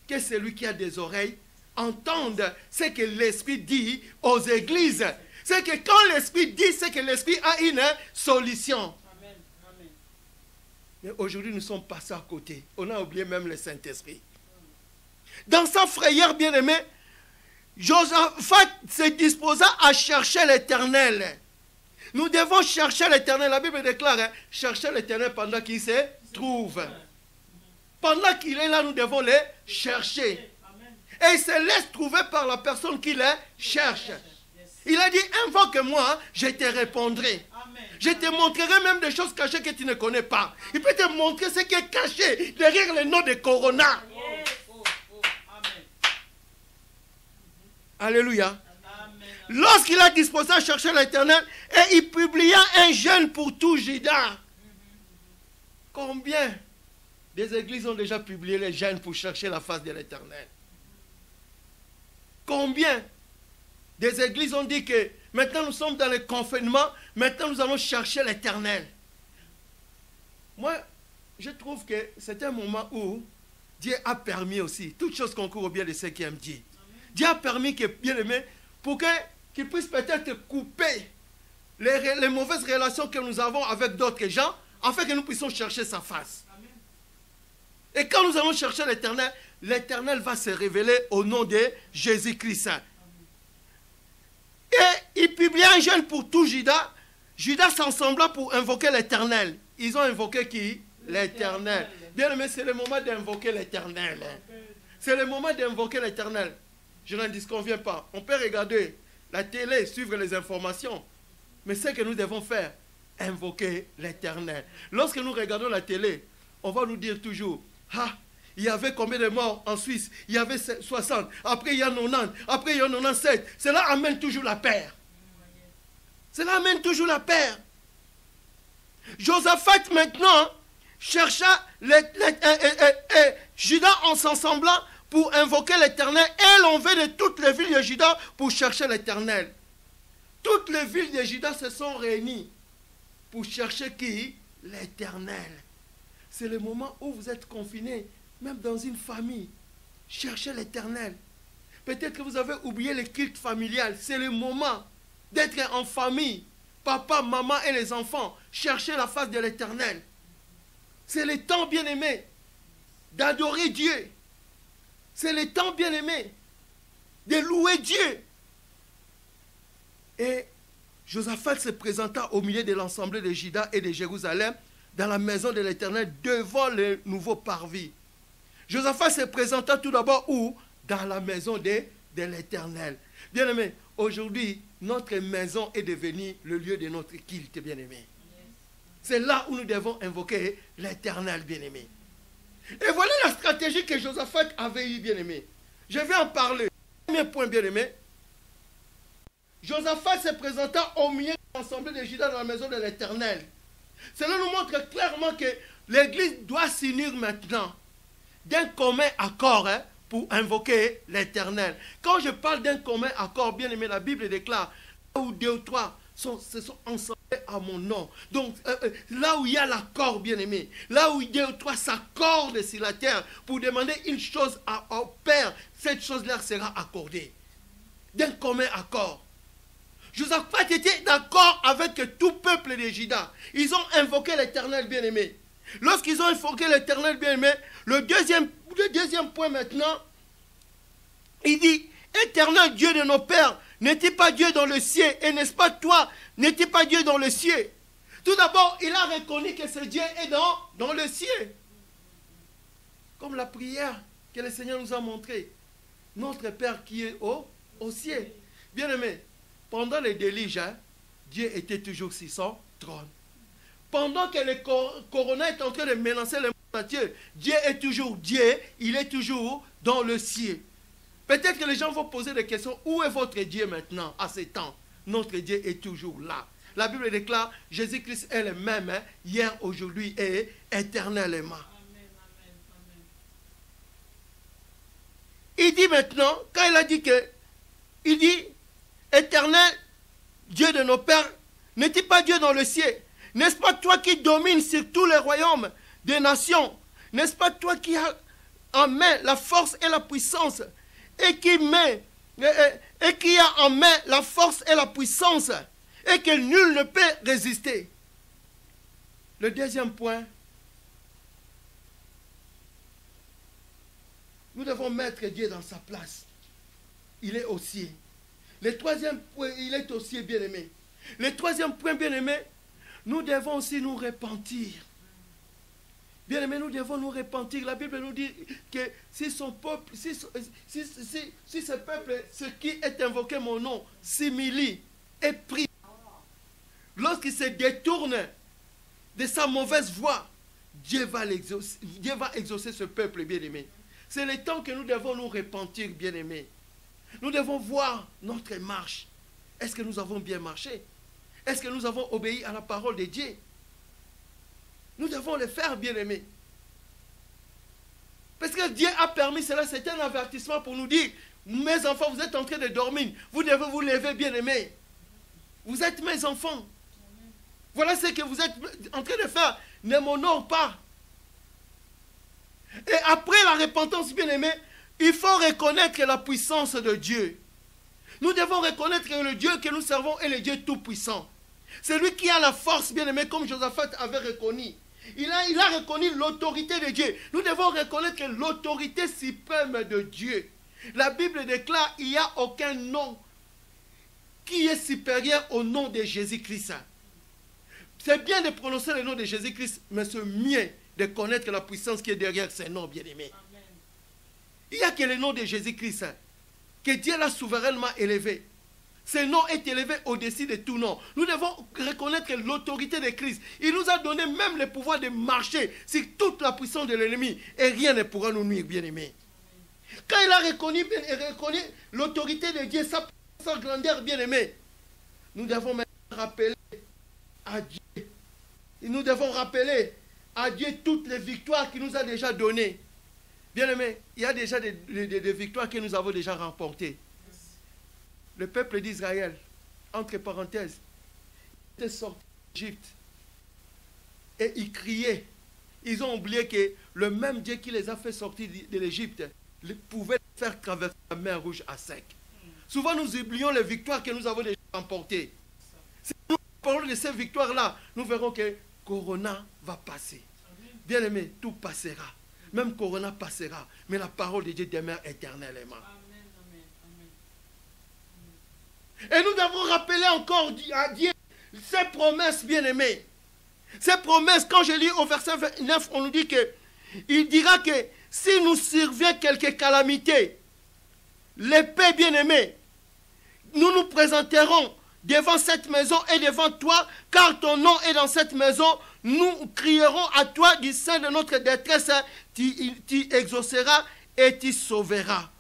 que celui qui a des oreilles entende ce que l'Esprit dit aux églises. C'est que quand l'Esprit dit, c'est que l'Esprit a une solution. Amen. Amen. Mais aujourd'hui, nous sommes passés à côté. On a oublié même le Saint-Esprit. Dans sa frayeur, bien-aimé, Josaphat se disposa à chercher l'Éternel. Nous devons chercher l'Éternel. La Bible déclare, chercher l'Éternel pendant qu'il se trouve. Pendant qu'il est là, nous devons le chercher. Et il se laisse trouver par la personne qui le cherche. Il a dit, invoque-moi, je te répondrai. Je te montrerai même des choses cachées que tu ne connais pas. Il peut te montrer ce qui est caché derrière le nom de Corona. Alléluia. Lorsqu'il a disposé à chercher l'Éternel, et il publia un jeûne pour tout Juda. Combien des églises ont déjà publié les jeûnes pour chercher la face de l'Éternel? Combien des églises ont dit que maintenant nous sommes dans le confinement, maintenant nous allons chercher l'Éternel? Moi, je trouve que c'est un moment où Dieu a permis aussi, toutes choses concourent au bien de ceux qui aiment Dieu. Dieu a permis que, bien aimé, pour qu'il puisse peut-être couper les mauvaises relations que nous avons avec d'autres gens, afin que nous puissions chercher sa face. Et quand nous allons chercher l'Éternel, l'Éternel va se révéler au nom de Jésus-Christ. Et il publia un jeûne pour tout Juda. Juda s'assembla pour invoquer l'Éternel. Ils ont invoqué qui? L'Éternel. Bien aimé, c'est le moment d'invoquer l'Éternel. C'est le moment d'invoquer l'Éternel. Je n'en disconviens pas. On peut regarder la télé, suivre les informations. Mais ce que nous devons faire, invoquer l'Éternel. Lorsque nous regardons la télé, on va nous dire toujours, ah, il y avait combien de morts en Suisse? Il y avait 60. Après, il y a 90. Après, il y a 97. Cela amène toujours la paix. Cela amène toujours la paix. Josaphat, maintenant, chercha Juda en s'assemblant pour invoquer l'Éternel, et l'envers de toutes les villes de Juda pour chercher l'Éternel. Toutes les villes de Juda se sont réunies pour chercher qui? L'Éternel. C'est le moment où vous êtes confinés, même dans une famille. Cherchez l'Éternel. Peut-être que vous avez oublié le culte familial. C'est le moment d'être en famille. Papa, maman et les enfants. Cherchez la face de l'Éternel. C'est le temps, bien-aimé, d'adorer Dieu. C'est le temps, bien-aimé, de louer Dieu. Et Josaphat se présenta au milieu de l'ensemble de Juda et de Jérusalem dans la maison de l'Éternel devant le nouveau parvis. Josaphat se présenta tout d'abord où? Dans la maison de l'Éternel. Bien-aimé, aujourd'hui, notre maison est devenue le lieu de notre culte, bien-aimé. C'est là où nous devons invoquer l'Éternel, bien-aimé. Et voilà la stratégie que Josaphat avait eue, bien-aimé. Je vais en parler. Premier point, bien-aimé. Josaphat se présenta au milieu de l'ensemble de Juda dans la maison de l'Éternel. Cela nous montre clairement que l'Église doit s'unir maintenant d'un commun accord pour invoquer l'Éternel. Quand je parle d'un commun accord, bien-aimé, la Bible déclare où 2 ou 3 se sont ensemble à mon nom. Donc, là où il y a l'accord, bien-aimé, là où 2 ou 3 s'accordent sur la terre pour demander une chose au Père, cette chose-là sera accordée. D'un commun accord. Josaphat était d'accord avec tout peuple de Juda. Ils ont invoqué l'Éternel, bien-aimé. Lorsqu'ils ont invoqué l'Éternel, bien-aimé, le deuxième point maintenant, il dit, Éternel Dieu de nos pères, n'est-il pas Dieu dans le ciel? Et n'est-ce pas toi, n'est-il pas Dieu dans le ciel? Tout d'abord, il a reconnu que ce Dieu est dans le ciel. Comme la prière que le Seigneur nous a montrée. notre Père qui est au ciel. Bien-aimé, pendant les déluges, Dieu était toujours sur son trône. Pendant que le corona est en train de menacer le monde entier, Dieu est toujours Dieu, il est toujours dans le ciel. Peut-être que les gens vont poser des questions, où est votre Dieu maintenant, à ce temps? Notre Dieu est toujours là. La Bible déclare, Jésus-Christ est le même, hier, aujourd'hui et éternellement. Amen, amen, amen. Il dit maintenant, quand il a dit que, il dit, éternel, Dieu de nos pères, n'est-il pas Dieu dans le ciel? N'est-ce pas toi qui domines sur tous les royaumes des nations? N'est-ce pas toi qui as en main la force et la puissance et qui a en main la force et la puissance et que nul ne peut résister? Le deuxième point, nous devons mettre Dieu dans sa place. Il est au ciel. Le troisième point, il est au ciel, bien-aimé. Le troisième point, bien-aimé, nous devons aussi nous repentir. Bien-aimé, nous devons nous repentir. La Bible nous dit que si son peuple, si ce peuple, ce qui est invoqué mon nom, s'humilie et prie, lorsqu'il se détourne de sa mauvaise voie, Dieu va exaucer ce peuple, bien-aimé. C'est le temps que nous devons nous repentir, bien-aimé. Nous devons voir notre marche. Est-ce que nous avons bien marché? Est-ce que nous avons obéi à la parole de Dieu? Nous devons le faire, bien-aimés. Parce que Dieu a permis cela, c'est un avertissement pour nous dire, mes enfants, vous êtes en train de dormir, vous devez vous lever, bien-aimés. Vous êtes mes enfants. Voilà ce que vous êtes en train de faire. Ne m'honore pas. Et après la repentance, bien-aimés, il faut reconnaître la puissance de Dieu. Nous devons reconnaître que le Dieu que nous servons est le Dieu tout-puissant. C'est lui qui a la force, bien-aimé, comme Josaphat avait reconnu. Il a reconnu l'autorité de Dieu. Nous devons reconnaître que l'autorité suprême de Dieu. La Bible déclare qu'il n'y a aucun nom qui est supérieur au nom de Jésus-Christ. C'est bien de prononcer le nom de Jésus-Christ, mais c'est mieux de connaître la puissance qui est derrière ces noms, bien-aimés. Il n'y a que le nom de Jésus-Christ que Dieu l'a souverainement élevé. Ce nom est élevé au-dessus de tout nom. Nous devons reconnaître l'autorité de Christ. Il nous a donné même le pouvoir de marcher sur toute la puissance de l'ennemi et rien ne pourra nous nuire, bien-aimés. Quand il a reconnu l'autorité de Dieu, sa grandeur, bien-aimés, nous devons maintenant rappeler à Dieu. Nous devons rappeler à Dieu toutes les victoires qu'il nous a déjà données. Bien-aimés, il y a déjà des victoires que nous avons déjà remportées. Le peuple d'Israël, entre parenthèses, était sorti d'Égypte et ils criaient. Ils ont oublié que le même Dieu qui les a fait sortir de l'Égypte pouvait faire traverser la mer Rouge à sec. Souvent nous oublions les victoires que nous avons déjà remportées. Si nous parlons de ces victoires-là, nous verrons que Corona va passer. Bien-aimé, tout passera. Même Corona passera. Mais la parole de Dieu demeure éternellement. Et nous devons rappeler encore à Dieu ses promesses, bien-aimées. Ces promesses, quand je lis au verset 29, on nous dit que il dira que si nous survient quelque calamité, l'épée, bien-aimée, nous nous présenterons devant cette maison et devant toi, car ton nom est dans cette maison. Nous crierons à toi du sein de notre détresse, tu exauceras et tu sauveras.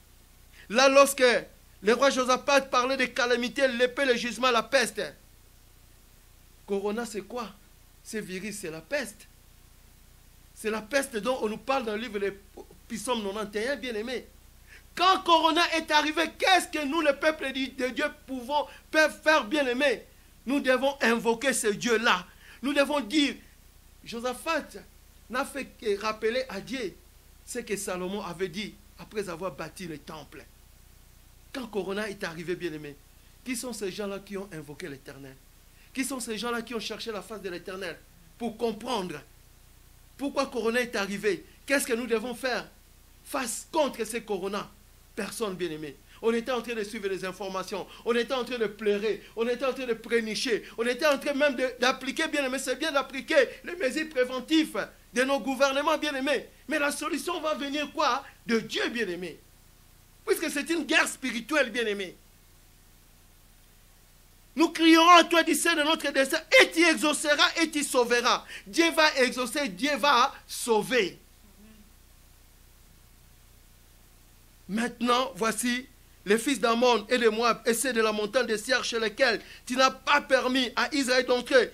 Là, lorsque le roi Josaphat parlait de calamité, l'épée, le jugement, la peste. Corona, c'est quoi? Ce virus, c'est la peste. C'est la peste dont on nous parle dans le livre de Psaume 91, bien-aimé. Quand Corona est arrivé, qu'est-ce que nous, le peuple de Dieu, peuvent faire, bien-aimé? Nous devons invoquer ce Dieu-là. Nous devons dire, Josaphat n'a fait que rappeler à Dieu ce que Salomon avait dit après avoir bâti le temple. Quand Corona est arrivé, bien-aimé, qui sont ces gens-là qui ont invoqué l'Éternel? Qui sont ces gens-là qui ont cherché la face de l'Éternel pour comprendre pourquoi Corona est arrivé? Qu'est-ce que nous devons faire face contre ces Corona? Personne, bien-aimé. On était en train de suivre les informations, on était en train de pleurer, on était en train de prénicher, on était en train même d'appliquer, bien-aimé, c'est bien d'appliquer les mesures préventives de nos gouvernements, bien-aimés. Mais la solution va venir quoi? De Dieu, bien-aimé. Puisque c'est une guerre spirituelle, bien-aimé. Nous crierons à toi du sein de notre destin, et tu exauceras et tu sauveras. Dieu va exaucer, Dieu va sauver. Maintenant, voici les fils d'Ammon et de Moab, et ceux de la montagne de Seir, chez lesquels tu n'as pas permis à Israël d'entrer.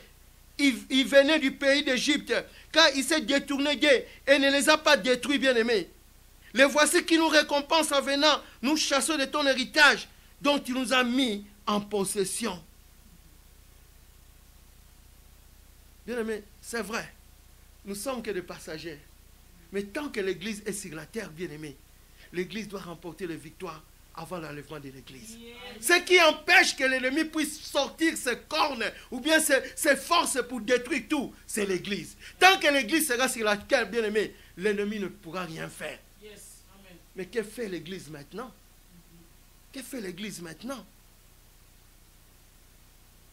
Ils venaient du pays d'Égypte, car il s'est détourné d'eux et ne les a pas détruits, bien-aimés. Les voici qui nous récompensent en venant, nous chassons de ton héritage, dont tu nous as mis en possession. Bien-aimés, c'est vrai, nous sommes que des passagers. Mais tant que l'Église est sur la terre, bien-aimés, l'Église doit remporter les victoires avant l'enlèvement de l'Église. Ce qui empêche que l'ennemi puisse sortir ses cornes ou bien ses forces pour détruire tout, c'est l'Église. Tant que l'Église sera sur la terre, bien-aimé, l'ennemi ne pourra rien faire. Mais que fait l'Église maintenant? Que fait l'Église maintenant?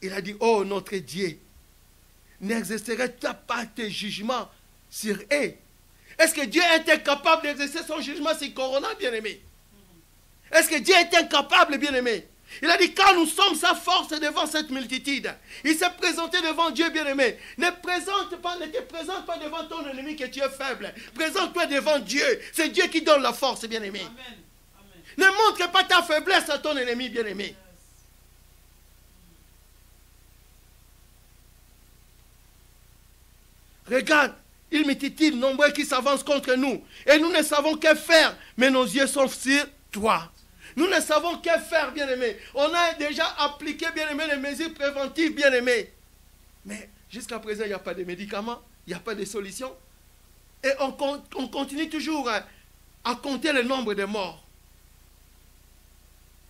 Il a dit, oh notre Dieu, n'exercerait-tu pas tes jugements sur eux? Est-ce que Dieu est incapable d'exercer son jugement sur Corona, bien-aimé? Est-ce que Dieu est incapable, bien-aimé? Il a dit, quand nous sommes sa force devant cette multitude, il s'est présenté devant Dieu, bien-aimé. Ne te présente pas devant ton ennemi que tu es faible. Présente-toi devant Dieu. C'est Dieu qui donne la force, bien-aimé. Ne montre pas ta faiblesse à ton ennemi, bien-aimé. Regarde, il multitude nombreux qui s'avancent contre nous. Et nous ne savons que faire, mais nos yeux sont sur toi. Nous ne savons que faire, bien-aimés. On a déjà appliqué, bien-aimés, les mesures préventives, bien-aimés. Mais jusqu'à présent, il n'y a pas de médicaments, il n'y a pas de solution. Et on continue toujours à compter le nombre de morts.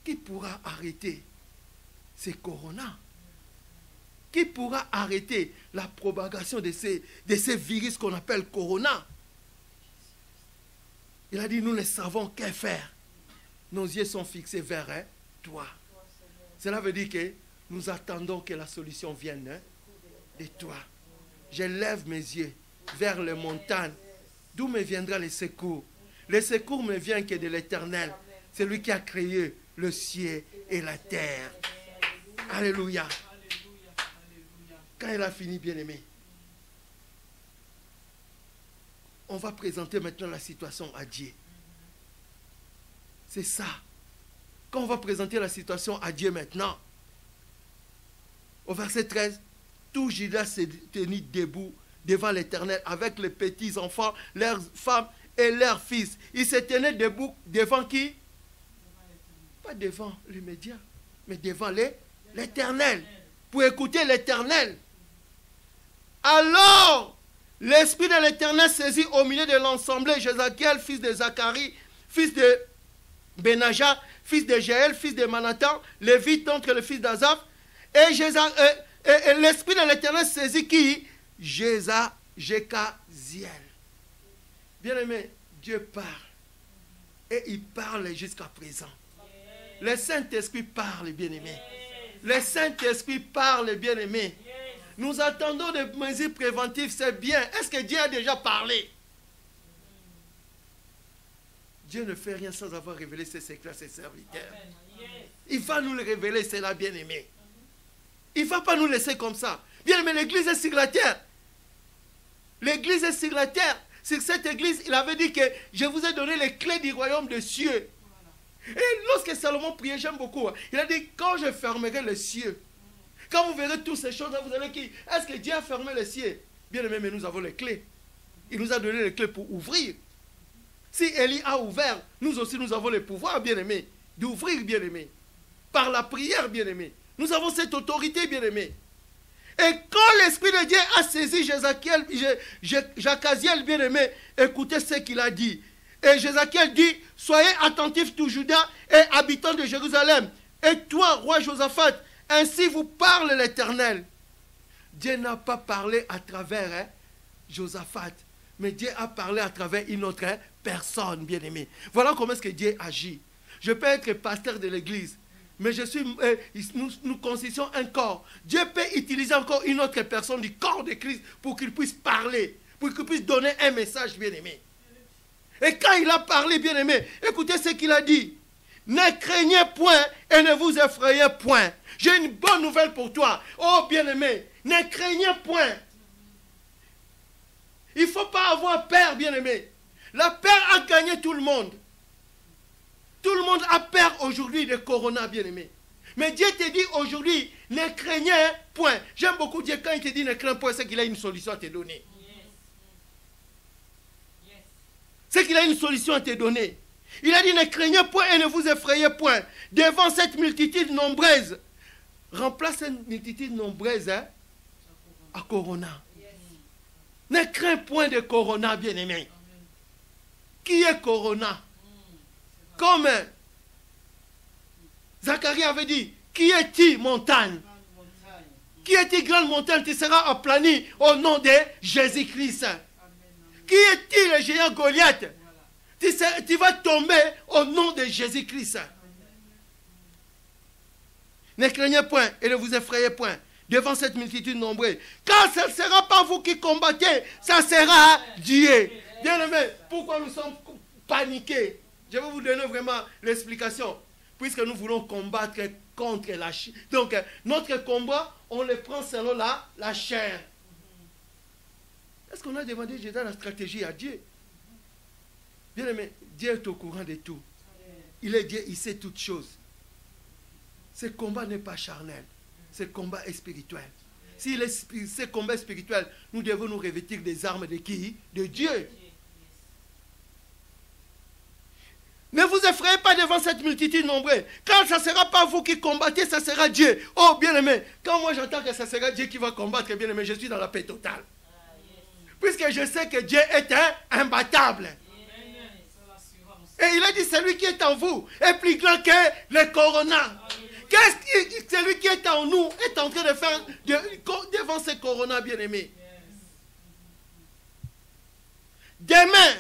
Qui pourra arrêter ces coronas? Qui pourra arrêter la propagation de ces virus qu'on appelle corona? Il a dit, nous ne savons que faire. Nos yeux sont fixés vers toi. Cela veut dire que nous attendons que la solution vienne de toi. Je lève mes yeux vers les montagnes. D'où me viendra le secours? Le secours me vient que de l'Éternel. C'est lui qui a créé le ciel et la terre. Alléluia. Quand il a fini, bien-aimé, on va présenter maintenant la situation à Dieu. C'est ça. Quand on va présenter la situation à Dieu maintenant, au verset 13, tout Juda s'est tenu debout devant l'Éternel avec les petits enfants, leurs femmes et leurs fils. Ils se tenaient debout devant qui? Pas devant les médias, mais devant l'Éternel. Pour écouter l'Éternel. Alors, l'Esprit de l'Éternel saisit au milieu de l'ensemble Jézakiel, fils de Zacharie, fils de Benaja, fils de Jaël, fils de Manatan, Lévite entre le fils d'Azaph, et l'Esprit de l'Éternel saisit qui? Jékaziel. Bien-aimé, Dieu parle. Et il parle jusqu'à présent. Le Saint-Esprit parle, bien-aimé. Le Saint-Esprit parle, bien-aimé. Nous attendons des mesures préventives, c'est bien. Est-ce que Dieu a déjà parlé? Dieu ne fait rien sans avoir révélé ses secrets à ses serviteurs. Il va nous le révéler, c'est là, bien-aimé. Il ne va pas nous laisser comme ça. Bien-aimé, l'église est sur la terre. L'église est sur la terre. Sur cette église, il avait dit que je vous ai donné les clés du royaume des cieux. Et lorsque Salomon priait, j'aime beaucoup, il a dit, quand je fermerai les cieux, quand vous verrez toutes ces choses, vous allez dire, est-ce que Dieu a fermé les cieux? Bien aimé, mais nous avons les clés. Il nous a donné les clés pour ouvrir. Si Élie a ouvert, nous aussi nous avons le pouvoir, bien aimé, d'ouvrir, bien aimé. Par la prière, bien aimé. Nous avons cette autorité, bien aimé. Et quand l'Esprit de Dieu a saisi Jékaziel, bien aimé, écoutez ce qu'il a dit. Et Jézakiel dit, soyez attentifs tout Juda et habitants de Jérusalem. Et toi, roi Josaphat, ainsi vous parle l'Éternel. Dieu n'a pas parlé à travers Josaphat, mais Dieu a parlé à travers une autre personne, bien-aimée. Voilà comment est-ce que Dieu agit. Je peux être pasteur de l'église, mais nous constituons un corps. Dieu peut utiliser encore une autre personne du corps de Christ pour qu'il puisse parler, pour qu'il puisse donner un message, bien-aimé. Et quand il a parlé, bien-aimé, écoutez ce qu'il a dit. Ne craignez point et ne vous effrayez point. J'ai une bonne nouvelle pour toi. Oh bien-aimé, ne craignez point. Il ne faut pas avoir peur, bien-aimé. La peur a gagné tout le monde. Tout le monde a peur aujourd'hui de Corona, bien-aimé. Mais Dieu te dit aujourd'hui, ne craignez point. J'aime beaucoup Dieu quand il te dit ne crains point, c'est qu'il a une solution à te donner. C'est qu'il a une solution à te donner. Il a dit ne craignez point et ne vous effrayez point. Devant cette multitude nombreuse. Remplace cette multitude nombreuse à Corona. Ne crains point de Corona, bien-aimé. Qui est Corona? Comme Zacharie avait dit, qui est-il montagne? Qui est-il grande montagne? Tu seras aplani au nom de Jésus-Christ. Qui est-il le géant Goliath? Tu vas tomber au nom de Jésus-Christ. Ne craignez point et ne vous effrayez point devant cette multitude nombreuse. Car ce ne sera pas vous qui combattez, ça sera Dieu. Bien-aimés, pourquoi nous sommes paniqués? Je vais vous donner vraiment l'explication. Puisque nous voulons combattre contre la chair. Donc, notre combat, on le prend selon la chair. Est-ce qu'on a demandé déjà la stratégie à Dieu? Bien-aimé, Dieu est au courant de tout. Il est Dieu, il sait toutes choses. Ce combat n'est pas charnel. Ce combat est spirituel. Si ce combat est spirituel, nous devons nous revêtir des armes de qui? De Dieu. Ne vous effrayez pas devant cette multitude nombreuse. Quand ce ne sera pas vous qui combattez, ça sera Dieu. Oh, bien-aimé, quand moi j'entends que ce sera Dieu qui va combattre, bien-aimé, je suis dans la paix totale. Puisque je sais que Dieu est imbattable. Et il a dit, celui qui est en vous est plus grand que le corona. Qu'est-ce que celui qui est en nous est en train de faire devant ce corona, bien-aimé? Demain,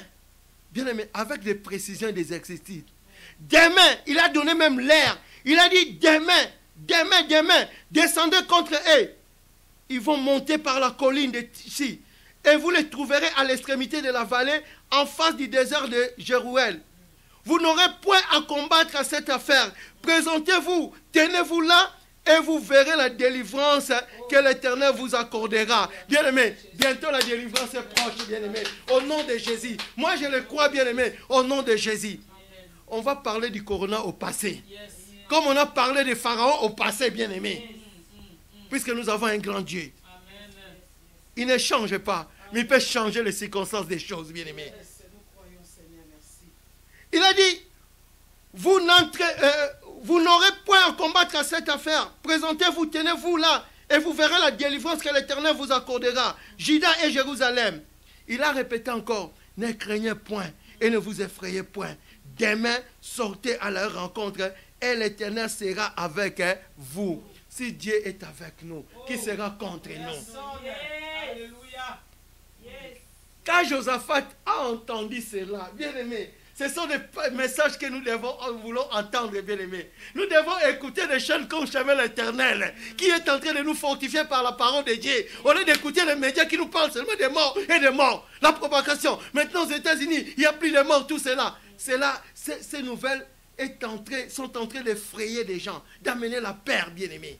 bien-aimé, avec des précisions et des exercices. Demain, il a donné même l'air. Il a dit, demain, descendez contre eux. Ils vont monter par la colline de Tichi. Et vous les trouverez à l'extrémité de la vallée, en face du désert de Jéruel. Vous n'aurez point à combattre à cette affaire. Présentez-vous, tenez-vous là, et vous verrez la délivrance que l'Éternel vous accordera. Bien-aimé, bientôt la délivrance est proche, bien-aimé. Au nom de Jésus. Moi, je le crois, bien-aimé, au nom de Jésus. On va parler du corona au passé. Comme on a parlé des pharaons au passé, bien-aimé. Puisque nous avons un grand Dieu. Il ne change pas, mais il peut changer les circonstances des choses, bien-aimé. Il a dit, vous n'aurez point à combattre à cette affaire. Présentez-vous, tenez-vous là, et vous verrez la délivrance que l'Éternel vous accordera. Juda et Jérusalem. Il a répété encore, ne craignez point et ne vous effrayez point. Demain, sortez à leur rencontre et l'Éternel sera avec vous. Si Dieu est avec nous, qui sera contre nous? Quand Josaphat a entendu cela, bien aimé, ce sont des messages que nous voulons entendre, bien-aimés. Nous devons écouter des chaînes comme Chemin l'Éternel, qui est en train de nous fortifier par la parole de Dieu. Au lieu d'écouter les médias qui nous parlent seulement des morts et des morts. La propagation. Maintenant, aux États-Unis, il n'y a plus de morts, tout cela. Ces nouvelles sont en train d'effrayer des gens, d'amener la peur, bien-aimés.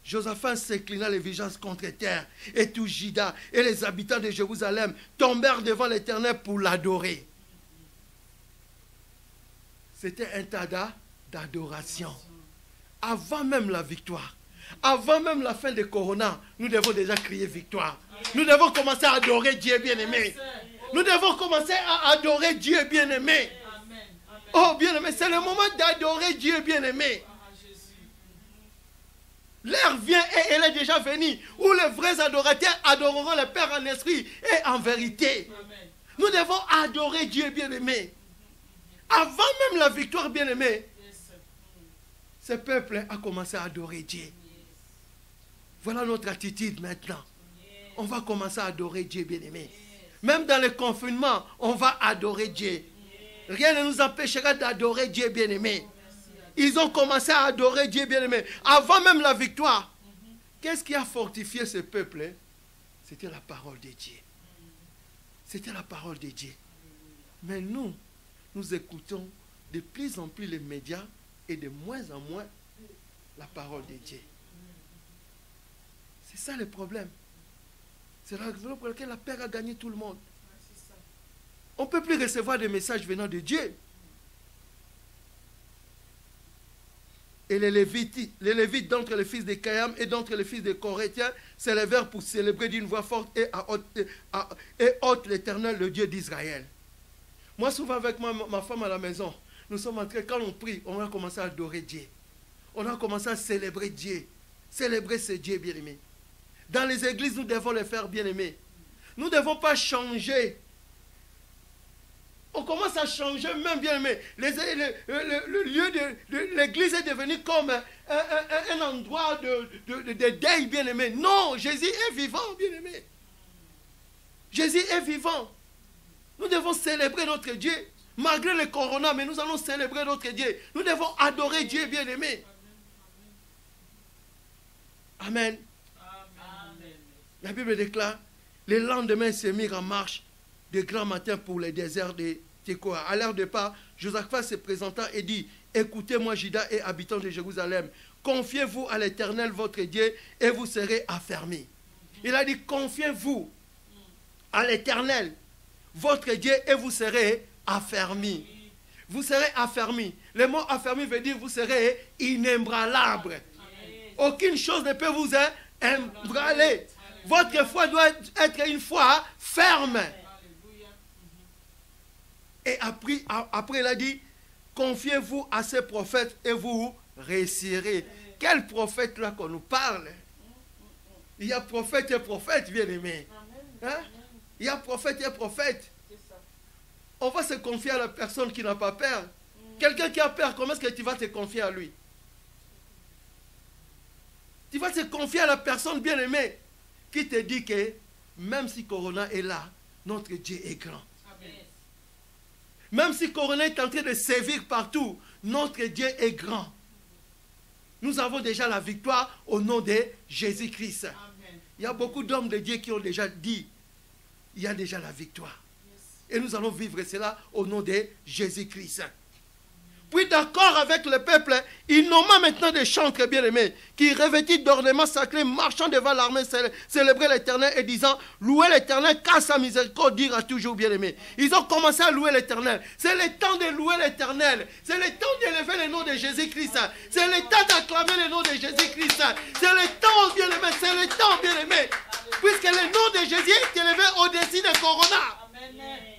Josaphat s'inclina les vigences contre terre, et tout Juda et les habitants de Jérusalem tombèrent devant l'Éternel pour l'adorer. C'était un tas d'adoration. Avant même la victoire, avant même la fin de Corona, nous devons déjà crier victoire. Nous devons commencer à adorer Dieu bien-aimé. Nous devons commencer à adorer Dieu bien-aimé. Oh bien-aimé, c'est le moment d'adorer Dieu bien-aimé. L'heure vient et elle est déjà venue où les vrais adorateurs adoreront le Père en esprit et en vérité. Amen. Nous devons adorer Dieu bien-aimé. Avant même la victoire bien-aimé, ce peuple a commencé à adorer Dieu. Voilà notre attitude maintenant. On va commencer à adorer Dieu bien-aimé. Même dans le confinement, on va adorer Dieu. Rien ne nous empêchera d'adorer Dieu bien-aimé. Ils ont commencé à adorer Dieu bien-aimé. Avant même la victoire. Qu'est-ce qui a fortifié ce peuple? C'était la parole de Dieu. C'était la parole de Dieu. Mais nous nous écoutons de plus en plus les médias et de moins en moins la parole de Dieu. C'est ça le problème. C'est la raison pour laquelle la peur a gagné tout le monde. On ne peut plus recevoir des messages venant de Dieu. Et les Lévites d'entre les fils de Cayam et d'entre les fils de Corétiens s'élevèrent pour célébrer d'une voix forte et haute l'Éternel, le Dieu d'Israël. Moi, souvent avec ma femme à la maison, nous sommes en train, quand on prie, on a commencé à adorer Dieu. On a commencé à célébrer Dieu. Célébrer ce Dieu bien-aimé. Dans les églises, nous devons le faire bien-aimé. Nous ne devons pas changer. On commence à changer même bien-aimé. Le lieu de l'église est devenu comme un endroit de deuil bien-aimé. Non, Jésus est vivant bien-aimé. Jésus est vivant. Nous devons célébrer notre Dieu. Malgré le corona, mais nous allons célébrer notre Dieu. Nous devons adorer Dieu bien-aimé. Amen. Amen. La Bible déclare, le lendemain se mirent en marche de grand matin pour le désert de Tekoa. À leur départ, Josaphat se présenta et dit, écoutez-moi Juda et habitants de Jérusalem, confiez-vous à l'Éternel votre Dieu et vous serez affermis. Il a dit, confiez-vous à l'Éternel votre Dieu et vous serez affermis. Vous serez affermis. Le mot affermi veut dire vous serez inébranlable. Aucune chose ne peut vous ébranler. Votre foi doit être une foi ferme. Et après il a dit, confiez-vous à ces prophètes et vous réussirez. Quel prophète là qu'on nous parle? Il y a prophète et prophète, bien aimé. Hein? Il y a prophète et prophète. On va se confier à la personne qui n'a pas peur. Quelqu'un qui a peur, comment est-ce que tu vas te confier à lui? Tu vas te confier à la personne bien-aimée qui te dit que même si Corona est là, notre Dieu est grand. Même si Corona est en train de sévir partout, notre Dieu est grand. Nous avons déjà la victoire au nom de Jésus-Christ. Il y a beaucoup d'hommes de Dieu qui ont déjà dit, il y a déjà la victoire. Et nous allons vivre cela au nom de Jésus-Christ. Puis d'accord avec le peuple, il nomma maintenant des chantres bien-aimés qui revêtis d'ornements sacrés, marchant devant l'armée, célébrer l'Éternel et disant, louez l'Éternel car sa miséricorde dira toujours bien-aimé. Ils ont commencé à louer l'Éternel. C'est le temps de louer l'Éternel. C'est le temps d'élever le nom de Jésus-Christ. C'est le temps d'acclamer le nom de Jésus-Christ. C'est le temps bien-aimé. C'est le temps bien-aimé. Puisque le nom de Jésus est élevé au-dessus de Corona. Amen.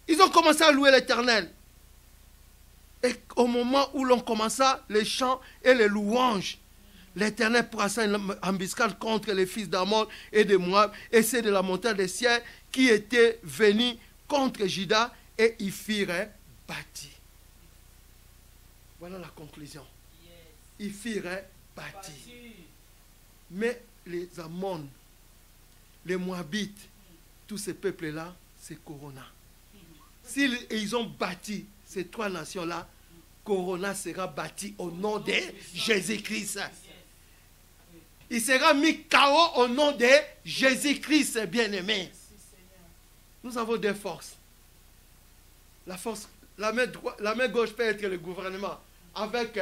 Ils ont commencé à louer l'Éternel. Et au moment où l'on commença les chants et les louanges, l'Éternel passa une embuscade contre les fils d'Amon et de Moab et ceux de la montagne des cieux qui étaient venus contre Juda et y firent bâti. Voilà la conclusion. Ils firent bâti. Mais les Amon, les Moabites, tous ces peuples-là, c'est Corona. S'ils ont bâti ces trois nations-là, Corona sera bâti au nom de Jésus-Christ. Il sera mis KO au nom de Jésus-Christ, bien-aimé. Nous avons deux forces. La main gauche peut être le gouvernement avec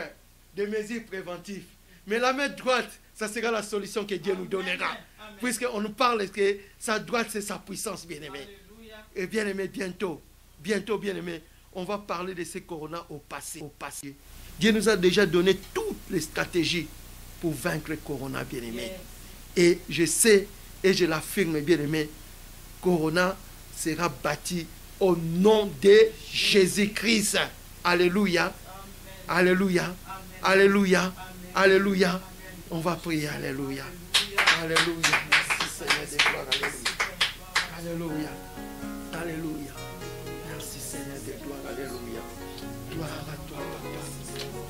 des mesures préventives. Mais la main droite, ça sera la solution que Dieu nous donnera. Puisqu'on nous parle que sa droite, c'est sa puissance, bien-aimé. Et bien-aimé, bientôt, bien-aimé, on va parler de ces Corona au passé. Dieu nous a déjà donné toutes les stratégies pour vaincre le Corona, bien-aimé. Et je sais, et je l'affirme, bien-aimé, Corona sera bâti au nom de Jésus-Christ. Alléluia. Alléluia. Alléluia. Alléluia. On va prier. Alléluia. Alléluia. Merci Seigneur de gloire. Alléluia. Alléluia. Alléluia. Merci Seigneur de gloire. Alléluia. Gloire à toi, Papa.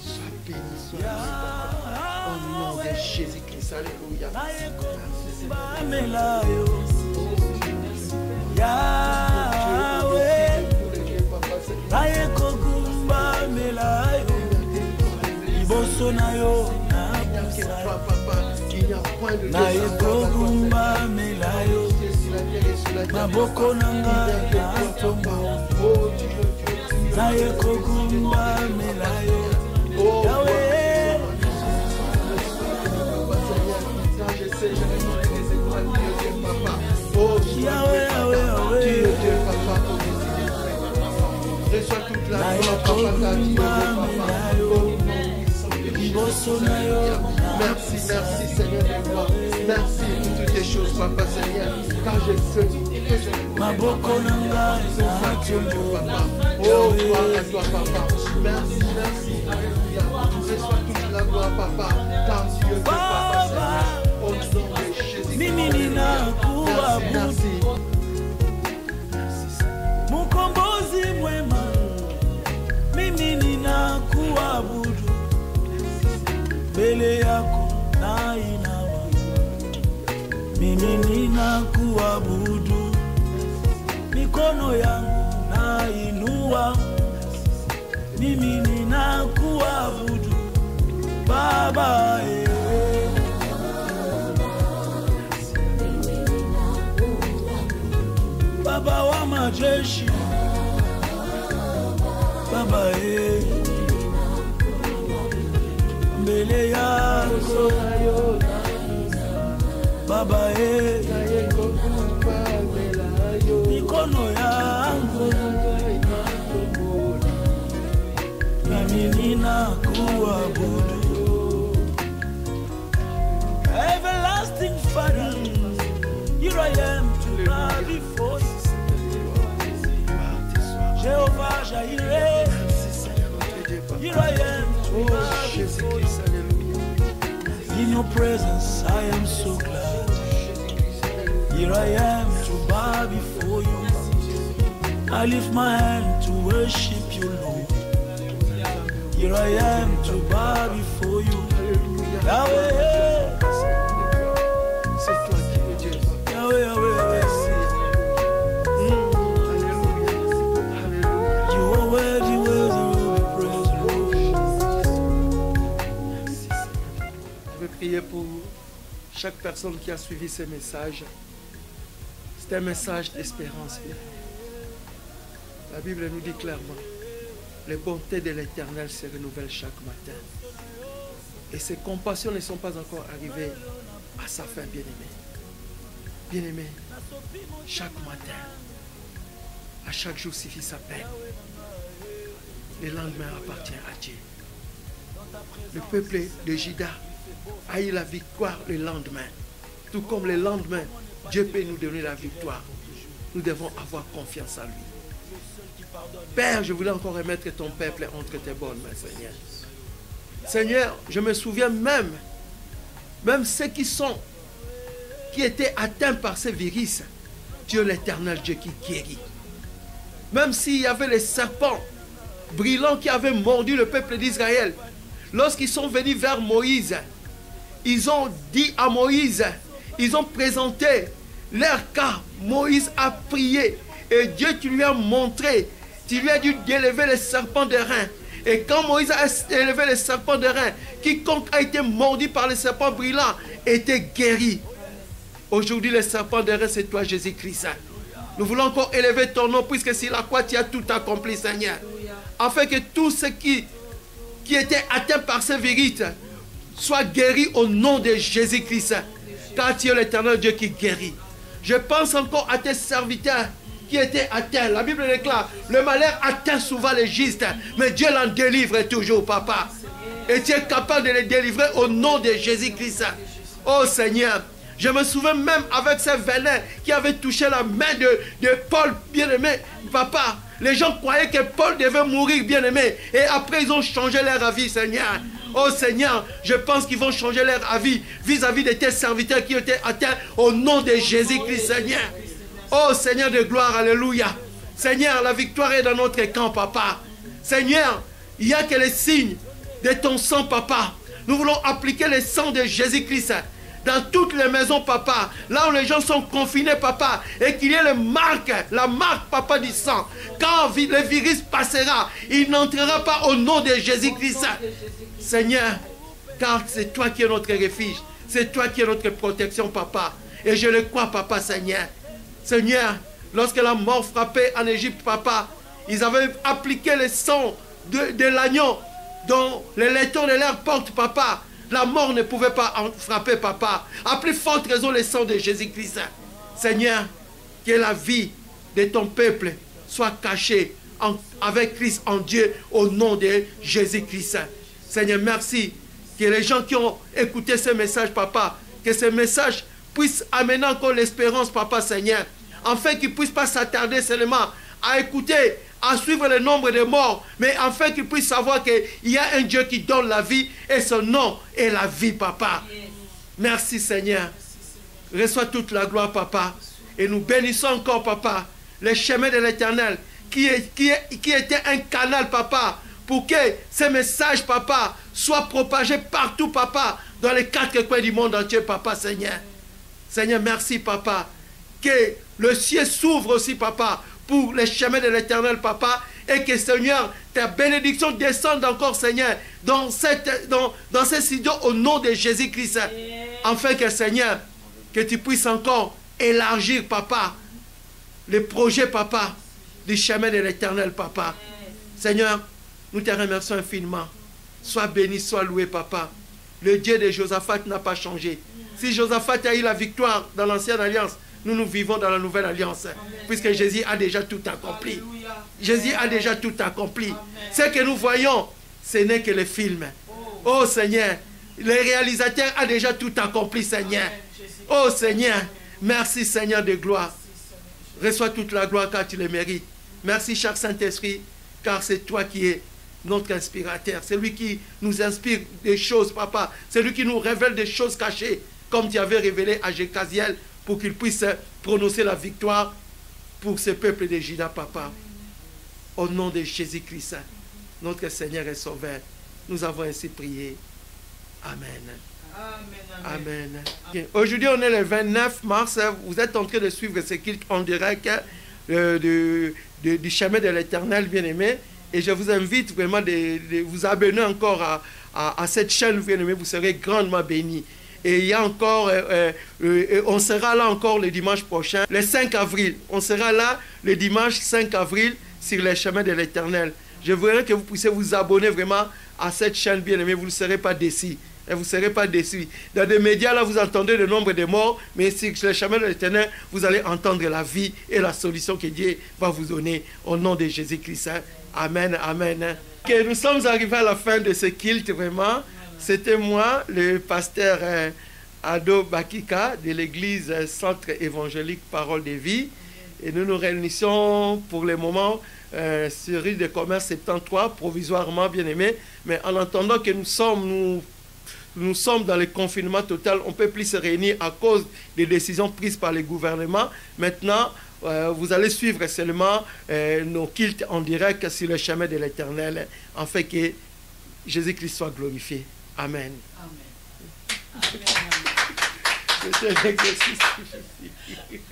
Sois béni, sois béni, Papa. Au nom de Jésus-Christ. Alléluia. Merci Seigneur. Yahweh. Ayekogumba melayo. Ibosonayo. Naekogumba melayo. maboko nanga na tombo naye kogumba melayo Yahweh Yahweh Yahweh reçois toute la gloire merci Seigneur de gloire merci pour toutes les choses papa Seigneur car je sais que je maboko nanga na tombo oh gloire à toi papa merci reçois toute la gloire papa car Dieu est papa Seigneur au nom de Jésus mimi ninakuabudu merci Mukombozi mwema mimi ninakuabudu mbele yako nainama mimi ninakuabudu mikono yangu nainua mimi ninakuabudu Baba Baba wa majeshi Baba mbele yako Baba mikono yangu mimi ninakuabudu Everlasting Father, here I am to bow before you. Jehovah Jireh, here I am to bow before you. In your presence I am so glad. Here I am to bow before you. I lift my hand to worship you, Lord. Here I am to bow before you. Yahweh, c'est toi qui es Dieu Yahweh, Yahweh. You are worthy, worthy to be praised, Lord. Je veux prier pour chaque personne qui a suivi ce message. C'est un message d'espérance. La Bible nous dit clairement, les bontés de l'Éternel se renouvellent chaque matin. Et ses compassions ne sont pas encore arrivées à sa fin, bien-aimé. Bien-aimé, chaque matin, à chaque jour suffit sa peine. Le lendemain appartient à Dieu. Le peuple de Juda a eu la victoire le lendemain. Tout comme le lendemain, Dieu peut nous donner la victoire. Nous devons avoir confiance en lui. Père, je voulais encore remettre ton peuple entre tes bonnes mains, Seigneur. Seigneur, je me souviens même ceux qui étaient atteints par ce virus, Dieu l'éternel, Dieu qui guérit. Même s'il y avait les serpents brillants qui avaient mordu le peuple d'Israël, lorsqu'ils sont venus vers Moïse, ils ont dit à Moïse, ils ont présenté leur cas. Moïse a prié et Dieu tu lui as montré, tu lui as dit d'élever les serpents de reins. Et quand Moïse a élevé les serpents de reins, quiconque a été mordu par les serpents brillants était guéri. Aujourd'hui, les serpents de reins, c'est toi, Jésus-Christ. Nous voulons encore élever ton nom, puisque c'est la croix, tu as tout accompli, Seigneur. Afin que tous ceux qui étaient atteints par ce virus soient guéris au nom de Jésus-Christ. Car tu es l'éternel Dieu qui guérit. Je pense encore à tes serviteurs qui étaient atteints. La Bible déclare, le malheur atteint souvent les justes, mais Dieu l'en délivre toujours, papa. Et tu es capable de les délivrer au nom de Jésus-Christ. Oh Seigneur, je me souviens même avec ce venin qui avait touché la main de Paul, bien-aimé. Papa, les gens croyaient que Paul devait mourir, bien-aimé. Et après, ils ont changé leur avis, Seigneur. Oh Seigneur, je pense qu'ils vont changer leur avis vis-à-vis de tes serviteurs qui étaient atteints au nom de Jésus-Christ, Seigneur. Oh Seigneur de gloire, alléluia. Seigneur, la victoire est dans notre camp, papa. Seigneur, il n'y a que les signes de ton sang, papa. Nous voulons appliquer le sang de Jésus-Christ dans toutes les maisons, papa. Là où les gens sont confinés, papa. Et qu'il y ait la marque, papa, du sang. Quand le virus passera, il n'entrera pas au nom de Jésus-Christ. Seigneur, car c'est toi qui es notre refuge. C'est toi qui es notre protection, papa. Et je le crois, papa, Seigneur. Seigneur, lorsque la mort frappait en Égypte, papa, ils avaient appliqué le sang de l'agneau dont les laitons de l'air portent, papa. La mort ne pouvait pas en frapper, papa. À plus forte raison, le sang de Jésus-Christ. Seigneur, que la vie de ton peuple soit cachée avec Christ en Dieu au nom de Jésus-Christ. Seigneur, merci que les gens qui ont écouté ce message, papa, que ce message puisse amener encore l'espérance, papa, Seigneur, afin qu'ils ne puissent pas s'attarder seulement à écouter, à suivre le nombre de morts, mais afin qu'ils puissent savoir qu'il y a un Dieu qui donne la vie et son nom est la vie, papa. Merci, Seigneur. Reçois toute la gloire, papa. Et nous bénissons encore, papa, le chemin de l'Éternel qui était un canal, papa, pour que ce message, papa, soit propagé partout, papa, dans les 4 coins du monde entier, papa, Seigneur. Seigneur, merci, papa. Que le ciel s'ouvre aussi, papa, pour les chemins de l'Éternel, papa, et que, Seigneur, ta bénédiction descende encore, Seigneur, dans ces studios au nom de Jésus-Christ. Afin que, Seigneur, que tu puisses encore élargir, papa, les projets, papa, du chemin de l'Éternel, papa. Seigneur, nous te remercions infiniment. Sois béni, sois loué, papa. Le Dieu de Josaphat n'a pas changé. Si Josaphat a eu la victoire dans l'ancienne alliance, nous vivons dans la nouvelle alliance. Amen. Puisque Jésus a déjà tout accompli. Alléluia. Jésus a déjà tout accompli. Amen. Ce que nous voyons, ce n'est que le film. Oh Seigneur, le réalisateur a déjà tout accompli, Seigneur. Oh Seigneur, merci Seigneur de gloire. Reçois toute la gloire car tu le mérites. Merci cher Saint-Esprit, car c'est toi qui es notre inspirateur. C'est lui qui nous inspire des choses, papa. C'est lui qui nous révèle des choses cachées, comme tu avais révélé à Jécaziel, pour qu'il puisse prononcer la victoire pour ce peuple de Juda, papa. Au nom de Jésus-Christ, notre Seigneur et Sauveur, nous avons ainsi prié. Amen. Amen. Amen. Amen. Aujourd'hui, on est le 29 mars. Vous êtes en train de suivre ce culte en direct du chemin de l'Éternel, bien-aimé. Et je vous invite vraiment de vous abonner encore à cette chaîne, bien-aimé. Vous serez grandement bénis. Et il y a encore, on sera là encore le dimanche prochain, le 5 avril. On sera là le dimanche 5 avril sur les chemins de l'Éternel. Je voudrais que vous puissiez vous abonner vraiment à cette chaîne, bien-aimée. Vous ne serez pas déçus. Et vous ne serez pas déçus. Dans des médias, là, vous entendez le nombre de morts, mais sur les chemins de l'Éternel, vous allez entendre la vie et la solution que Dieu va vous donner au nom de Jésus-Christ. Amen, amen. Okay, nous sommes arrivés à la fin de ce culte, vraiment. C'était moi, le pasteur Ado Bakika de l'église Centre évangélique Parole de Vie. Et nous nous réunissons pour le moment sur rue de Commerce 73, provisoirement, bien aimé. Mais en entendant que nous sommes dans le confinement total, on ne peut plus se réunir à cause des décisions prises par le gouvernement. Maintenant, vous allez suivre seulement nos cultes en direct sur le chemin de l'Éternel, afin que Jésus-Christ soit glorifié. Amen. Amen. Amen. C'est un exercice difficile.